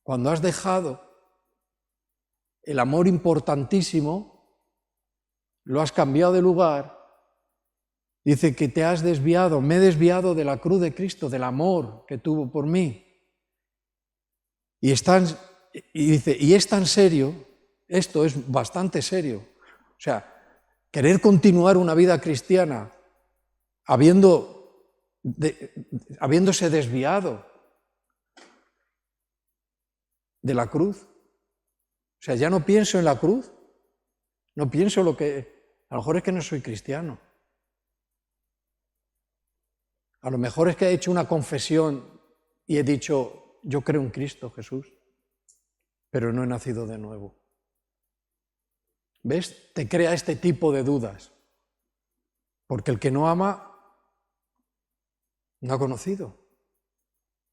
Cuando has dejado el amor importantísimo, lo has cambiado de lugar. Dice que te has desviado, me he desviado de la cruz de Cristo, del amor que tuvo por mí. Y dice, y es tan serio, esto es bastante serio. O sea, querer continuar una vida cristiana habiéndose desviado de la cruz, O sea, ya no pienso en la cruz, no pienso lo que... A lo mejor es que no soy cristiano. A lo mejor es que he hecho una confesión y he dicho, yo creo en Cristo Jesús, pero no he nacido de nuevo. ¿Ves? Te crea este tipo de dudas. Porque el que no ama, no ha conocido.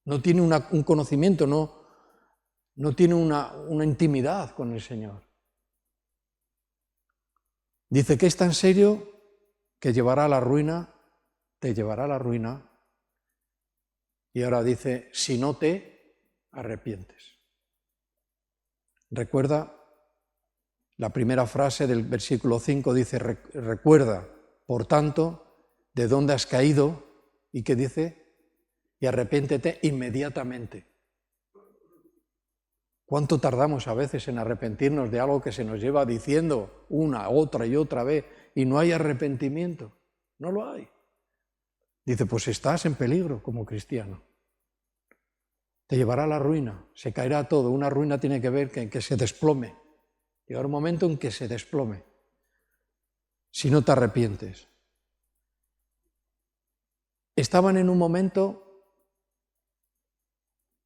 No tiene un conocimiento, no tiene una intimidad con el Señor. Dice que es tan serio que llevará a la ruina, te llevará a la ruina. Y ahora dice, si no te arrepientes. Recuerda, la primera frase del versículo 5 dice, recuerda, por tanto, de dónde has caído, y que dice, y arrepiéntete inmediatamente. ¿Cuánto tardamos a veces en arrepentirnos de algo que se nos lleva diciendo una, otra y otra vez, y no hay arrepentimiento? No lo hay. Dice, pues estás en peligro como cristiano. Te llevará a la ruina, se caerá todo. Una ruina tiene que ver que se desplome. Llegará un momento en que se desplome, si no te arrepientes. Estaban en un momento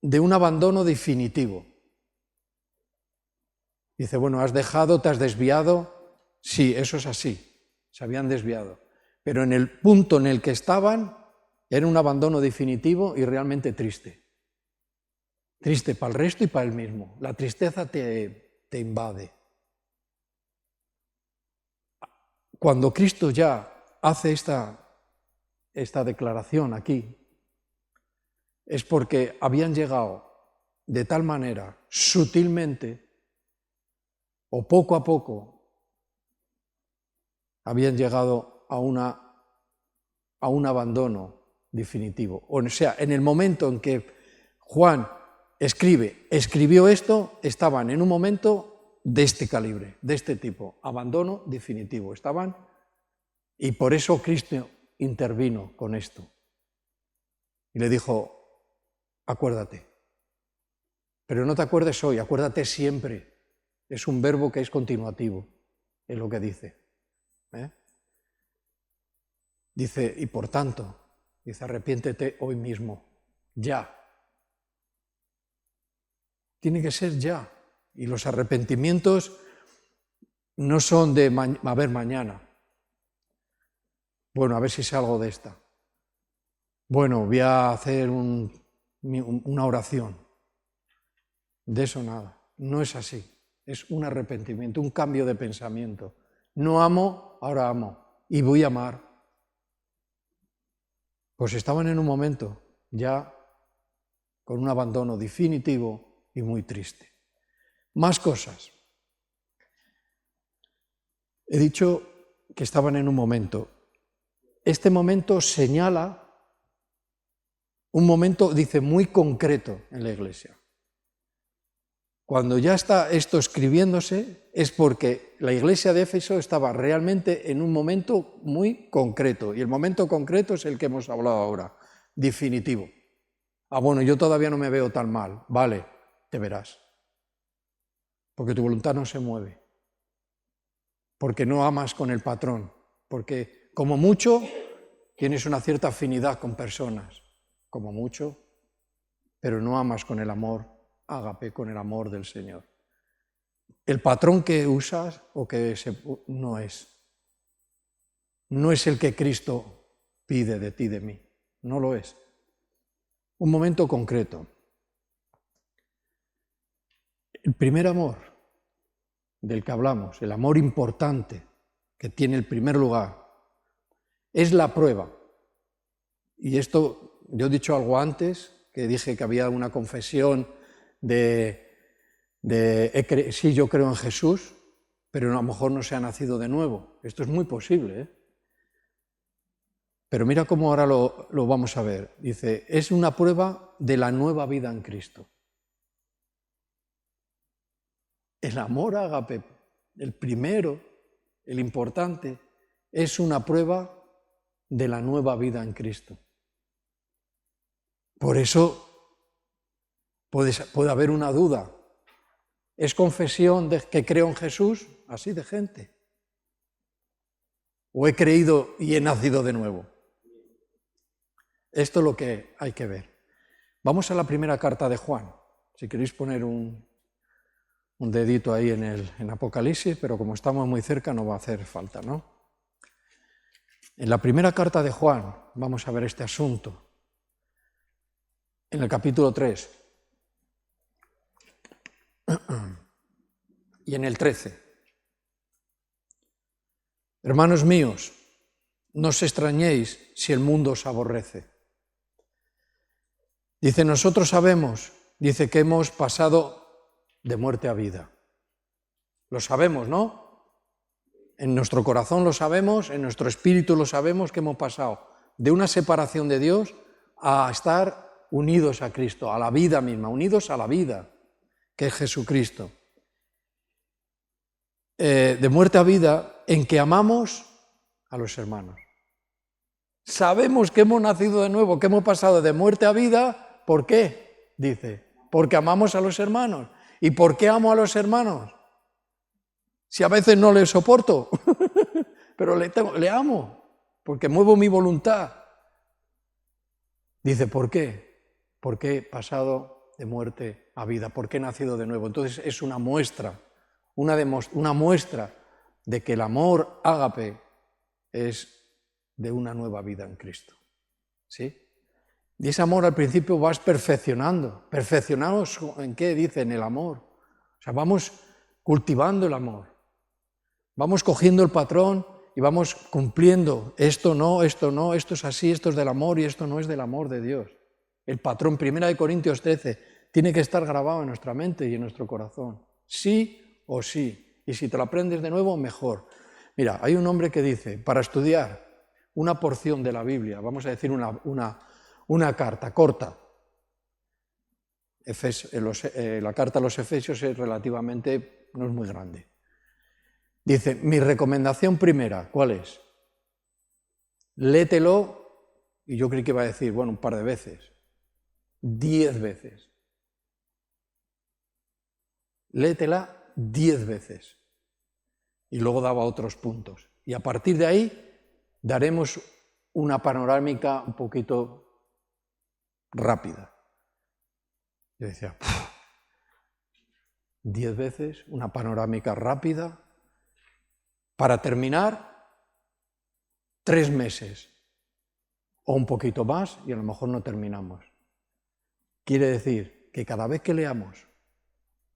de un abandono definitivo. Dice, bueno, has dejado, te has desviado. Sí, eso es así, se habían desviado. Pero en el punto en el que estaban, era un abandono definitivo y realmente triste. Triste para el resto y para él mismo. La tristeza te invade. Cuando Cristo ya hace esta declaración aquí, es porque habían llegado de tal manera, sutilmente, o poco a poco, habían llegado a un abandono definitivo. O sea, en el momento en que Juan escribió esto, estaban en un momento de este calibre, de este tipo, abandono definitivo. Estaban, y por eso Cristo intervino con esto. Y le dijo, acuérdate. Pero no te acuerdes hoy, acuérdate siempre. Es un verbo que es continuativo, es lo que dice. Dice, y por tanto, dice, arrepiéntete hoy mismo, ya. Tiene que ser ya. Y los arrepentimientos no son de, a ver, mañana. Bueno, a ver si salgo de esta. Bueno, voy a hacer una oración. De eso nada. No es así. Es un arrepentimiento, un cambio de pensamiento. No amo, ahora amo. Y voy a amar. Pues estaban en un momento ya con un abandono definitivo y muy triste. Más cosas. He dicho que estaban en un momento. Este momento señala un momento, dice, muy concreto en la Iglesia. Cuando ya está esto escribiéndose es porque la Iglesia de Éfeso estaba realmente en un momento muy concreto, y el momento concreto es el que hemos hablado ahora, definitivo. Ah, bueno, yo todavía no me veo tan mal. Vale, te verás. Porque tu voluntad no se mueve. Porque no amas con el patrón. Porque, como mucho, tienes una cierta afinidad con personas. Como mucho, pero no amas con el amor ágape, con el amor del Señor. El patrón que usas no es el que Cristo pide de ti, de mí. No lo es. Un momento concreto. El primer amor del que hablamos, el amor importante que tiene el primer lugar, es la prueba. Y esto, yo he dicho algo antes, que dije que había una confesión sí, yo creo en Jesús, pero a lo mejor no se ha nacido de nuevo. Esto es muy posible, ¿eh? Pero mira cómo ahora lo vamos a ver. Dice, es una prueba de la nueva vida en Cristo. El amor ágape, el primero, el importante, es una prueba de la nueva vida en Cristo. Por eso puede haber una duda. ¿Es confesión de que creo en Jesús? Así de gente. ¿O he creído y he nacido de nuevo? Esto es lo que hay que ver. Vamos a la primera carta de Juan. Si queréis poner un dedito ahí en Apocalipsis, pero como estamos muy cerca no va a hacer falta, ¿no? En la primera carta de Juan vamos a ver este asunto. En el capítulo 3 y en el 13. Hermanos míos, no os extrañéis si el mundo os aborrece. Dice, nosotros sabemos, dice que hemos pasado de muerte a vida. Lo sabemos, ¿no? En nuestro corazón lo sabemos, en nuestro espíritu lo sabemos, que hemos pasado de una separación de Dios a estar unidos a Cristo, a la vida misma, unidos a la vida, que es Jesucristo. De muerte a vida, en que amamos a los hermanos. Sabemos que hemos nacido de nuevo, que hemos pasado de muerte a vida, ¿por qué? Dice, porque amamos a los hermanos. ¿Y por qué amo a los hermanos? Si a veces no les soporto, pero le amo, porque muevo mi voluntad. Dice, ¿por qué? Porque he pasado de muerte a vida, porque he nacido de nuevo. Entonces es una muestra, una muestra de que el amor ágape es de una nueva vida en Cristo. ¿Sí? Y ese amor al principio vas perfeccionando. ¿Perfeccionados en qué? Dice, en el amor. O sea, vamos cultivando el amor. Vamos cogiendo el patrón y vamos cumpliendo. Esto no, esto es así, esto es del amor y esto no es del amor de Dios. El patrón, 1 Corintios 13, tiene que estar grabado en nuestra mente y en nuestro corazón. Sí o sí. Y si te lo aprendes de nuevo, mejor. Mira, hay un hombre que dice, para estudiar una porción de la Biblia, vamos a decir una carta corta. La carta a los Efesios es relativamente, no es muy grande. Dice, mi recomendación primera, ¿cuál es? Léetelo, y yo creí que iba a decir, bueno, un par de veces. 10 veces. Léetela 10 veces. Y luego daba otros puntos. Y a partir de ahí daremos una panorámica un poquito rápida. Yo decía, 10 veces, una panorámica rápida. Para terminar, 3 meses. O un poquito más y a lo mejor no terminamos. Quiere decir que cada vez que leamos,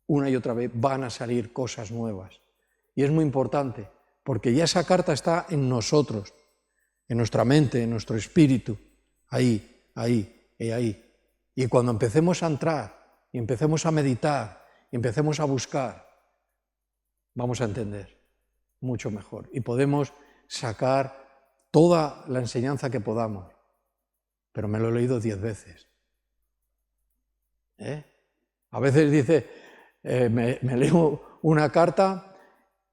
una y otra vez van a salir cosas nuevas. Y es muy importante, porque ya esa carta está en nosotros, en nuestra mente, en nuestro espíritu, ahí. Y cuando empecemos a entrar, y empecemos a meditar, y empecemos a buscar, vamos a entender mucho mejor. Y podemos sacar toda la enseñanza que podamos. Pero me lo he leído 10 veces. A veces dice, me leo una carta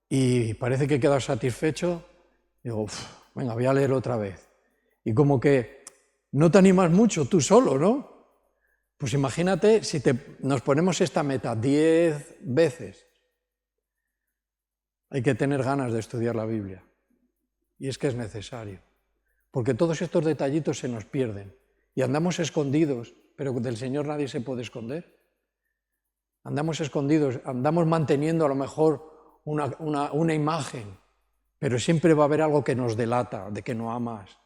y parece que he quedado satisfecho, digo, venga, voy a leer otra vez. Y como que no te animas mucho tú solo, ¿no? Pues imagínate si nos ponemos esta meta 10 veces. Hay que tener ganas de estudiar la Biblia. Y es que es necesario. Porque todos estos detallitos se nos pierden. Y andamos escondidos, pero del Señor nadie se puede esconder. Andamos escondidos, andamos manteniendo a lo mejor una imagen, pero siempre va a haber algo que nos delata de que no amas,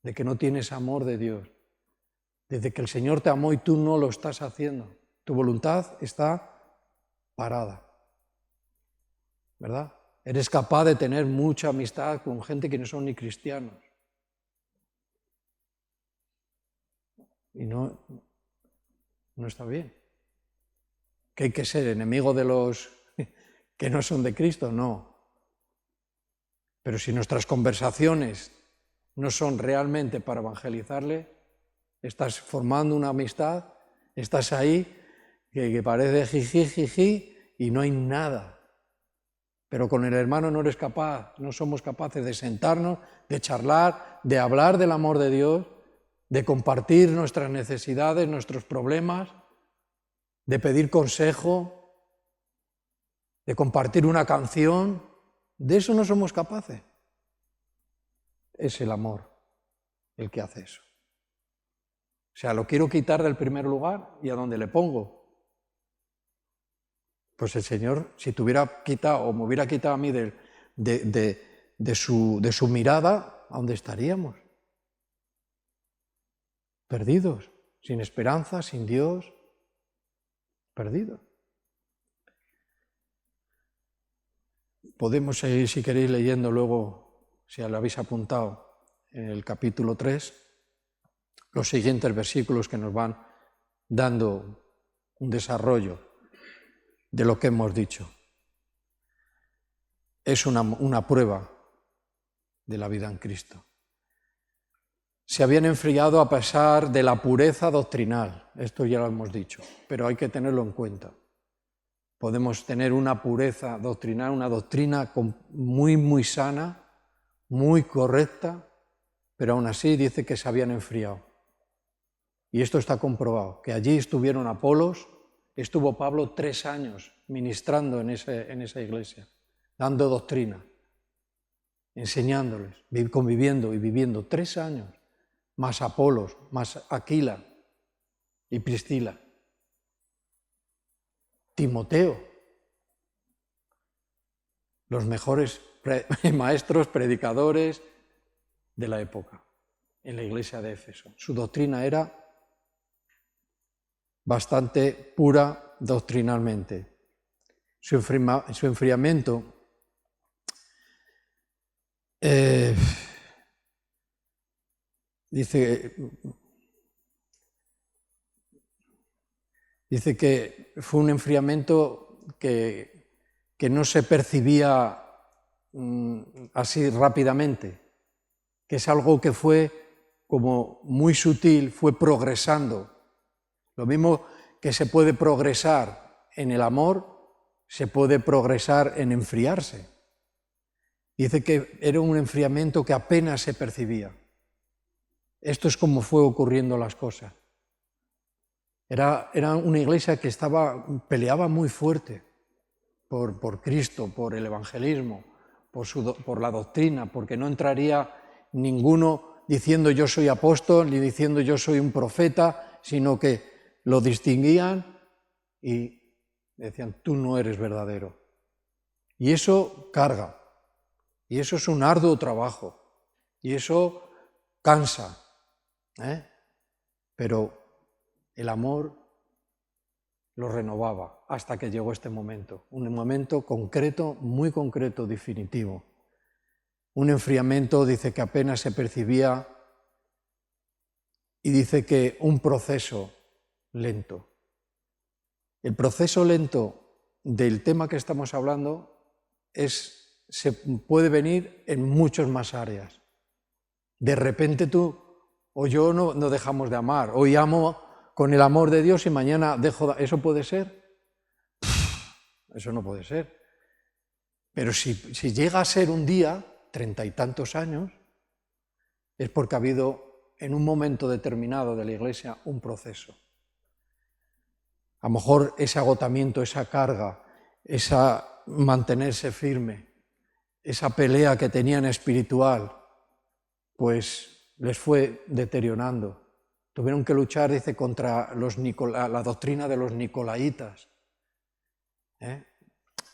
de que no tienes amor de Dios, desde que el Señor te amó y tú no lo estás haciendo. Tu voluntad está parada, ¿verdad? Eres capaz de tener mucha amistad con gente que no son ni cristianos. Y no está bien. ¿Que hay que ser enemigo de los que no son de Cristo? No. Pero si nuestras conversaciones no son realmente para evangelizarle, estás formando una amistad, estás ahí, que parece jiji, y no hay nada. Pero con el hermano no eres capaz, no somos capaces de sentarnos, de charlar, de hablar del amor de Dios, de compartir nuestras necesidades, nuestros problemas, de pedir consejo, de compartir una canción, de eso no somos capaces. Es el amor el que hace eso. O sea, lo quiero quitar del primer lugar, ¿y a dónde le pongo? Pues el Señor, si te hubiera quitado o me hubiera quitado a mí de su mirada, ¿a dónde estaríamos? Perdidos, sin esperanza, sin Dios, perdidos. Podemos seguir, si queréis, leyendo luego, si lo habéis apuntado, en el capítulo 3, los siguientes versículos que nos van dando un desarrollo de lo que hemos dicho. Es una prueba de la vida en Cristo. Se habían enfriado a pesar de la pureza doctrinal, esto ya lo hemos dicho, pero hay que tenerlo en cuenta. Podemos tener una pureza doctrinal, una doctrina muy, muy sana, muy correcta, pero aún así dice que se habían enfriado. Y esto está comprobado, que allí estuvieron Apolos, estuvo Pablo 3 años ministrando en esa iglesia, dando doctrina, enseñándoles, conviviendo y viviendo 3 años, más Apolos, más Aquila y Priscila. Timoteo, los mejores maestros, predicadores de la época en la iglesia de Éfeso. Su doctrina era bastante pura doctrinalmente. Su enfriamiento dice que fue un enfriamiento que no se percibía así rápidamente, que es algo que fue como muy sutil, fue progresando. Lo mismo que se puede progresar en el amor, se puede progresar en enfriarse. Dice que era un enfriamiento que apenas se percibía. Esto es como fue ocurriendo las cosas. Era una iglesia que peleaba muy fuerte por Cristo, por el evangelismo, por la doctrina, porque no entraría ninguno diciendo yo soy apóstol, ni diciendo yo soy un profeta, sino que lo distinguían y decían tú no eres verdadero. Y eso carga, y eso es un arduo trabajo, y eso cansa, pero el amor lo renovaba hasta que llegó este momento, un momento concreto, muy concreto, definitivo. Un enfriamiento, dice que apenas se percibía, y dice que un proceso lento. El proceso lento del tema que estamos hablando se puede venir en muchas más áreas. De repente tú o yo no dejamos de amar, hoy amo con el amor de Dios y mañana dejo de... ¿Eso puede ser? Eso no puede ser. Pero si llega a ser un día, 30 y tantos años, es porque ha habido en un momento determinado de la Iglesia un proceso. A lo mejor ese agotamiento, esa carga, esa mantenerse firme, esa pelea que tenían espiritual, pues les fue deteriorando. Tuvieron que luchar, dice, contra la doctrina de los nicolaitas,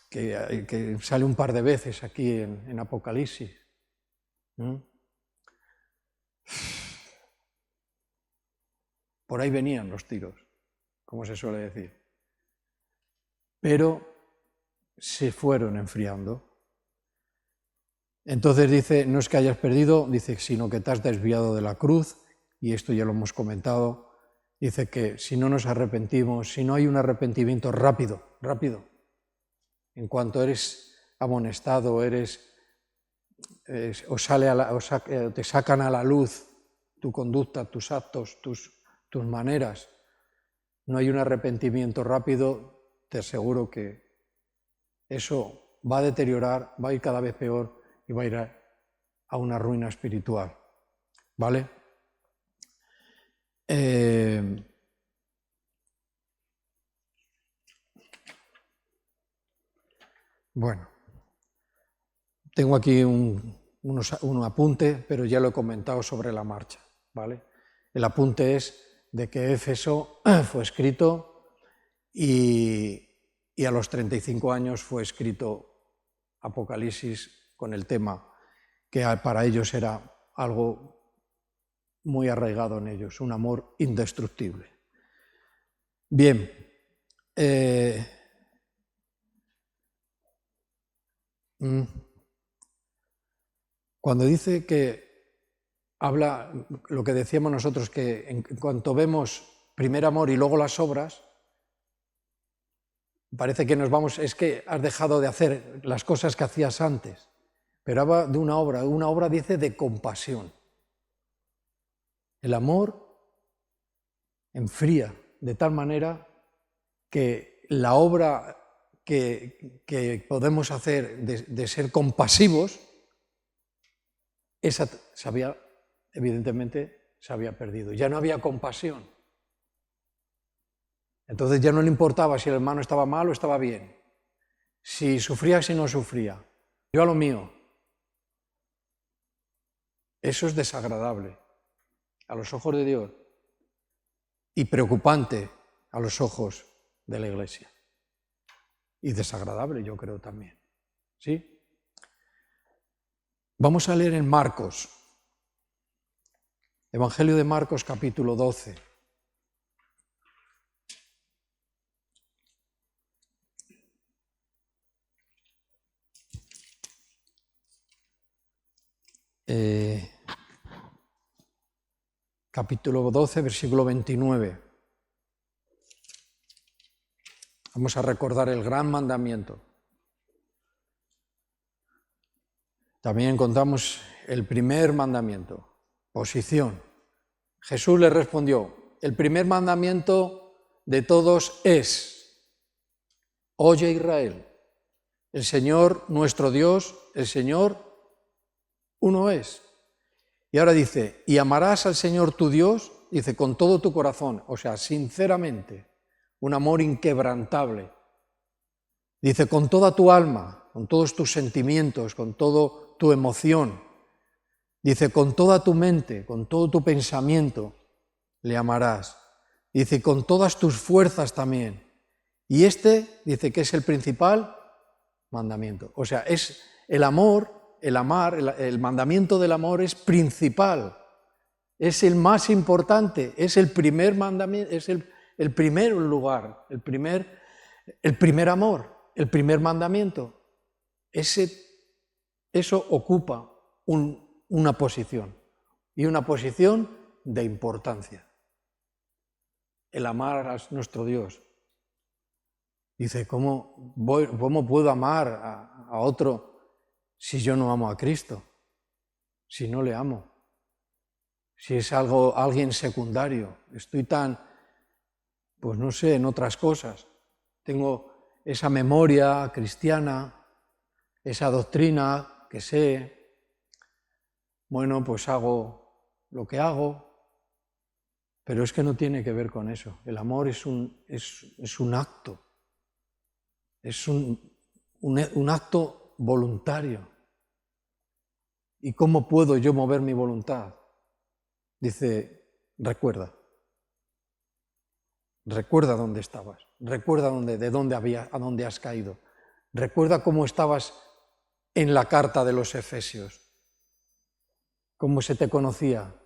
que sale un par de veces aquí en Apocalipsis. Por ahí venían los tiros, como se suele decir. Pero se fueron enfriando. Entonces dice, no es que hayas perdido, dice, sino que te has desviado de la cruz, y esto ya lo hemos comentado. Dice que si no nos arrepentimos, si no hay un arrepentimiento rápido, en cuanto eres amonestado, te sacan a la luz tu conducta, tus actos, tus maneras, no hay un arrepentimiento rápido, te aseguro que eso va a deteriorar, va a ir cada vez peor y va a ir a una ruina espiritual. ¿Vale? Bueno, tengo aquí un apunte, pero ya lo he comentado sobre la marcha, ¿vale? El apunte es de que Éfeso fue escrito y a los 35 años fue escrito Apocalipsis con el tema que para ellos era algo muy arraigado en ellos, un amor indestructible. Bien, cuando dice que habla, lo que decíamos nosotros, que en cuanto vemos primer amor y luego las obras, parece que nos vamos, es que has dejado de hacer las cosas que hacías antes, pero habla de una obra dice de compasión. El amor enfría de tal manera que la obra que podemos hacer de ser compasivos, esa evidentemente se había perdido. Ya no había compasión. Entonces ya no le importaba si el hermano estaba mal o estaba bien, si sufría, si no sufría. Yo a lo mío. Eso es desagradable a los ojos de Dios y preocupante a los ojos de la Iglesia. Y desagradable, yo creo también. ¿Sí? Vamos a leer en Marcos, Evangelio de Marcos, capítulo 12. Capítulo 12, versículo 29. Vamos a recordar el gran mandamiento. También encontramos el primer mandamiento, posición. Jesús le respondió, el primer mandamiento de todos es, oye Israel, el Señor nuestro Dios, el Señor uno es. Y ahora dice, y amarás al Señor tu Dios, dice, con todo tu corazón, o sea, sinceramente, un amor inquebrantable. Dice, con toda tu alma, con todos tus sentimientos, con toda tu emoción. Dice, con toda tu mente, con todo tu pensamiento, le amarás. Dice, con todas tus fuerzas también. Y dice que es el principal mandamiento. O sea, es el amor. El mandamiento del amor es principal, es el más importante, es el primer mandamiento, es el primer lugar, el primer amor, el primer mandamiento. Eso ocupa una posición, y una posición de importancia. El amar a nuestro Dios. Dice, ¿cómo puedo amar a otro si yo no amo a Cristo? Si no le amo. Si es alguien secundario. Estoy tan, pues no sé, en otras cosas. Tengo esa memoria cristiana, esa doctrina que sé. Bueno, pues hago lo que hago, pero es que no tiene que ver con eso. El amor es un acto. Es un acto voluntario. ¿Y cómo puedo yo mover mi voluntad? Dice, recuerda. Recuerda dónde estabas. Recuerda a dónde has caído. Recuerda cómo estabas en la carta de los Efesios. Cómo se te conocía.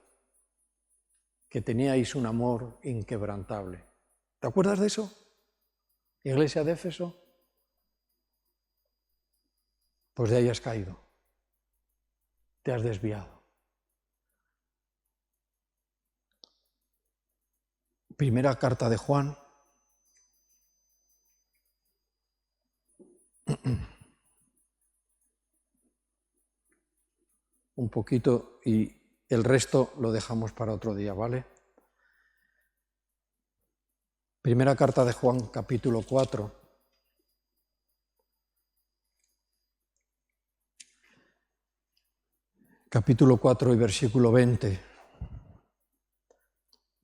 Que teníais un amor inquebrantable. ¿Te acuerdas de eso? Iglesia de Éfeso. Pues de ahí has caído. Te has desviado. Primera carta de Juan. Un poquito y el resto lo dejamos para otro día, ¿vale? Primera carta de Juan, capítulo 4. Capítulo 4 y versículo 20.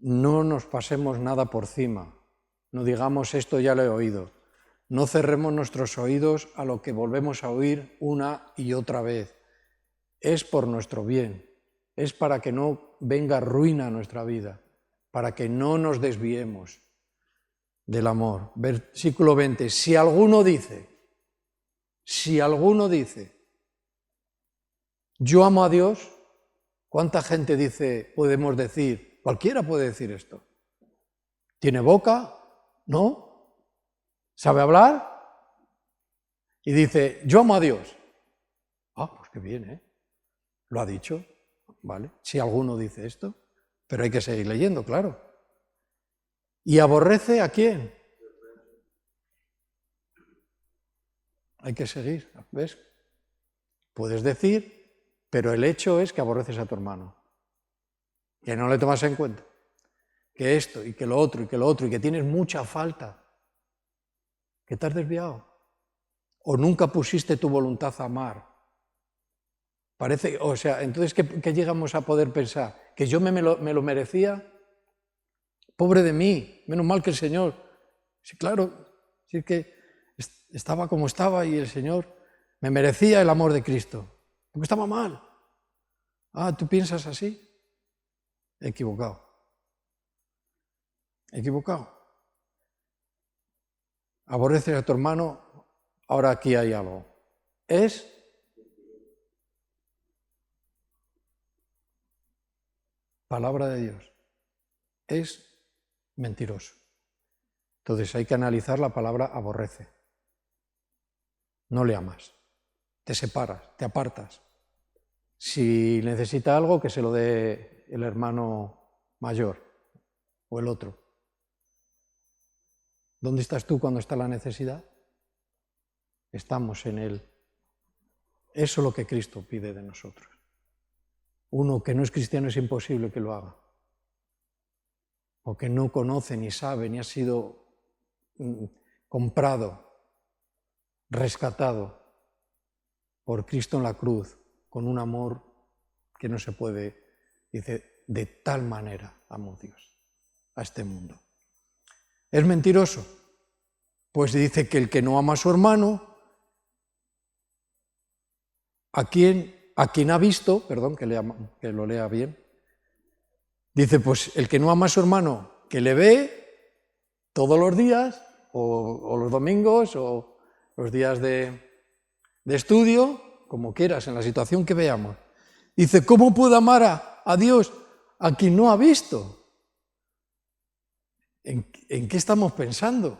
No nos pasemos nada por cima, no digamos esto ya lo he oído, No cerremos nuestros oídos a lo que volvemos a oír una y otra vez. Es por nuestro bien, es para que no venga ruina a nuestra vida, para que no nos desviemos del amor. Versículo 20, si alguno dice, yo amo a Dios, ¿cuánta gente podemos decir? Cualquiera puede decir esto. ¿Tiene boca? ¿No? ¿Sabe hablar? Y dice, yo amo a Dios. Ah, pues qué bien, ¿eh? Lo ha dicho, ¿vale? Si alguno dice esto, pero hay que seguir leyendo, claro. ¿Y aborrece a quién? Hay que seguir, ¿ves? Puedes decir, pero el hecho es que aborreces a tu hermano, que no le tomas en cuenta, que esto y que lo otro y que lo otro, y que tienes mucha falta, que te has desviado, o nunca pusiste tu voluntad a amar. Parece, o sea, entonces, ¿qué llegamos a poder pensar? ¿Que yo me lo merecía? Pobre de mí, menos mal que el Señor. Sí, claro, sí es que estaba como estaba y el Señor me merecía el amor de Cristo, porque estaba mal. Ah, ¿tú piensas así? Equivocado. Aborreces a tu hermano, ahora aquí hay algo. Es palabra de Dios. Es mentiroso. Entonces hay que analizar la palabra aborrece. No le amas. Te separas, te apartas. Si necesita algo, que se lo dé el hermano mayor o el otro. ¿Dónde estás tú cuando está la necesidad? Estamos en Él. Eso es lo que Cristo pide de nosotros. Uno que no es cristiano es imposible que lo haga. O que no conoce, ni sabe, ni ha sido comprado, rescatado por Cristo en la cruz, con un amor que no se puede, dice, de tal manera amó Dios a este mundo. ¿Es mentiroso? Pues dice que el que no ama a su hermano, a quien ha visto, perdón, que lo lea bien, dice, pues el que no ama a su hermano, que le ve todos los días, o los domingos, o los días de estudio, como quieras, en la situación que veamos. Dice, ¿cómo puedo amar a Dios a quien no ha visto? ¿En qué estamos pensando?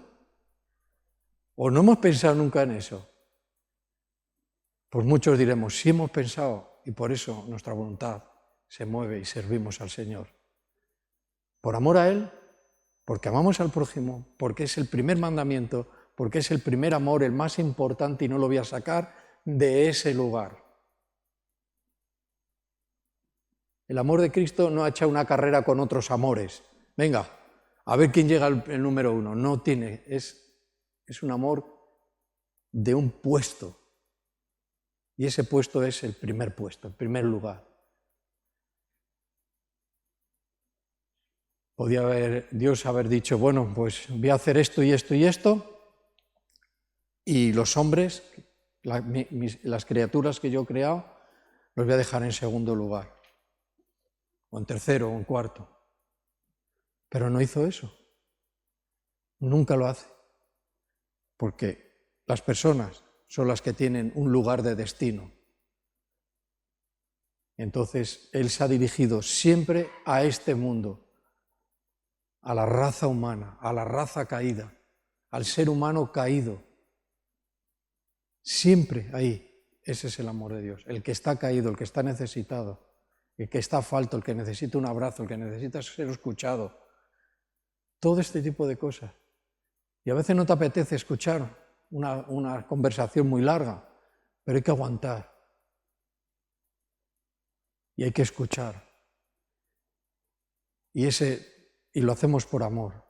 ¿O no hemos pensado nunca en eso? Pues muchos diremos, sí hemos pensado, y por eso nuestra voluntad se mueve y servimos al Señor. Por amor a Él, porque amamos al prójimo, porque es el primer mandamiento, porque es el primer amor, el más importante, y no lo voy a sacar de ese lugar. El amor de Cristo no ha hecho una carrera con otros amores. Venga, a ver quién llega el número uno. No tiene, es un amor de un puesto. Y ese puesto es el primer puesto, el primer lugar. Podía Dios haber dicho, bueno, pues voy a hacer esto y esto y esto, y los hombres, las criaturas que yo he creado, los voy a dejar en segundo lugar, o en tercero, o en cuarto. Pero no hizo eso. Nunca lo hace. Porque las personas son las que tienen un lugar de destino. Entonces, Él se ha dirigido siempre a este mundo, a la raza humana, a la raza caída, al ser humano caído. Siempre ahí. Ese es el amor de Dios. El que está caído, el que está necesitado, el que está falto, el que necesita un abrazo, el que necesita ser escuchado. Todo este tipo de cosas. Y a veces no te apetece escuchar una conversación muy larga, pero hay que aguantar. Y hay que escuchar. Y lo hacemos por amor.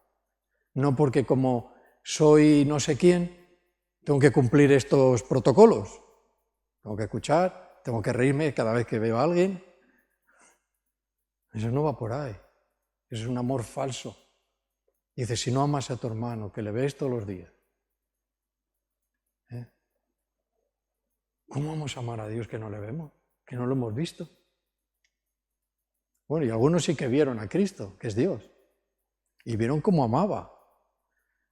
No porque como soy no sé quién, tengo que cumplir estos protocolos. Tengo que escuchar, tengo que reírme cada vez que veo a alguien. Eso no va por ahí. Eso es un amor falso. Dice, si no amas a tu hermano, que le ves todos los días, ¿Cómo vamos a amar a Dios que no le vemos, que no lo hemos visto? Bueno, y algunos sí que vieron a Cristo, que es Dios, y vieron cómo amaba.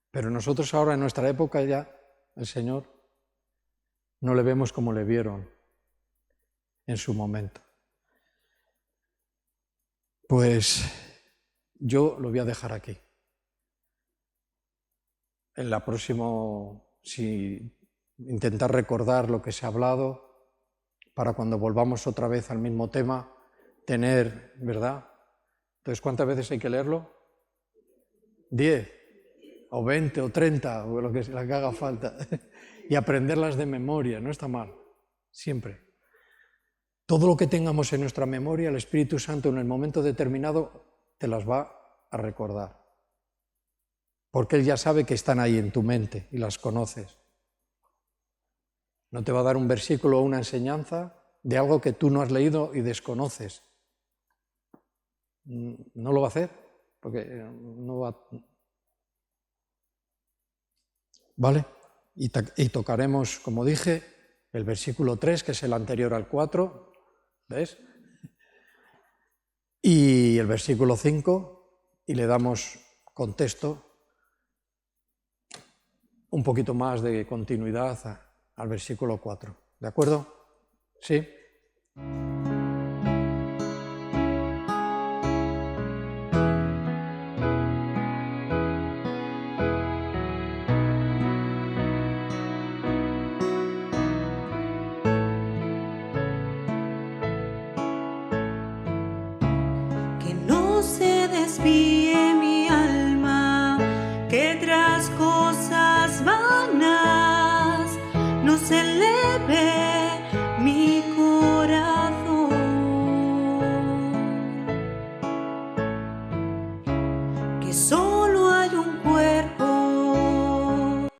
Pero nosotros ahora en nuestra época ya, el Señor, no le vemos como le vieron en su momento. Pues yo lo voy a dejar aquí. En la próxima, si intentar recordar lo que se ha hablado, para cuando volvamos otra vez al mismo tema, tener, ¿verdad? Entonces, ¿cuántas veces hay que leerlo? 10, o 20, o 30, o lo que haga falta. Y aprenderlas de memoria, no está mal, siempre. Todo lo que tengamos en nuestra memoria, el Espíritu Santo en el momento determinado te las va a recordar. Porque Él ya sabe que están ahí en tu mente y las conoces. No te va a dar un versículo o una enseñanza de algo que tú no has leído y desconoces. No lo va a hacer, porque no va. ¿Vale? Y tocaremos, como dije, el versículo 3, que es el anterior al 4, ¿ves? Y el versículo 5, y le damos contexto, un poquito más de continuidad al versículo 4. ¿De acuerdo? ¿Sí? Que no se desvíe mi alma, que tras cosas vanas no se eleve mi corazón, que soy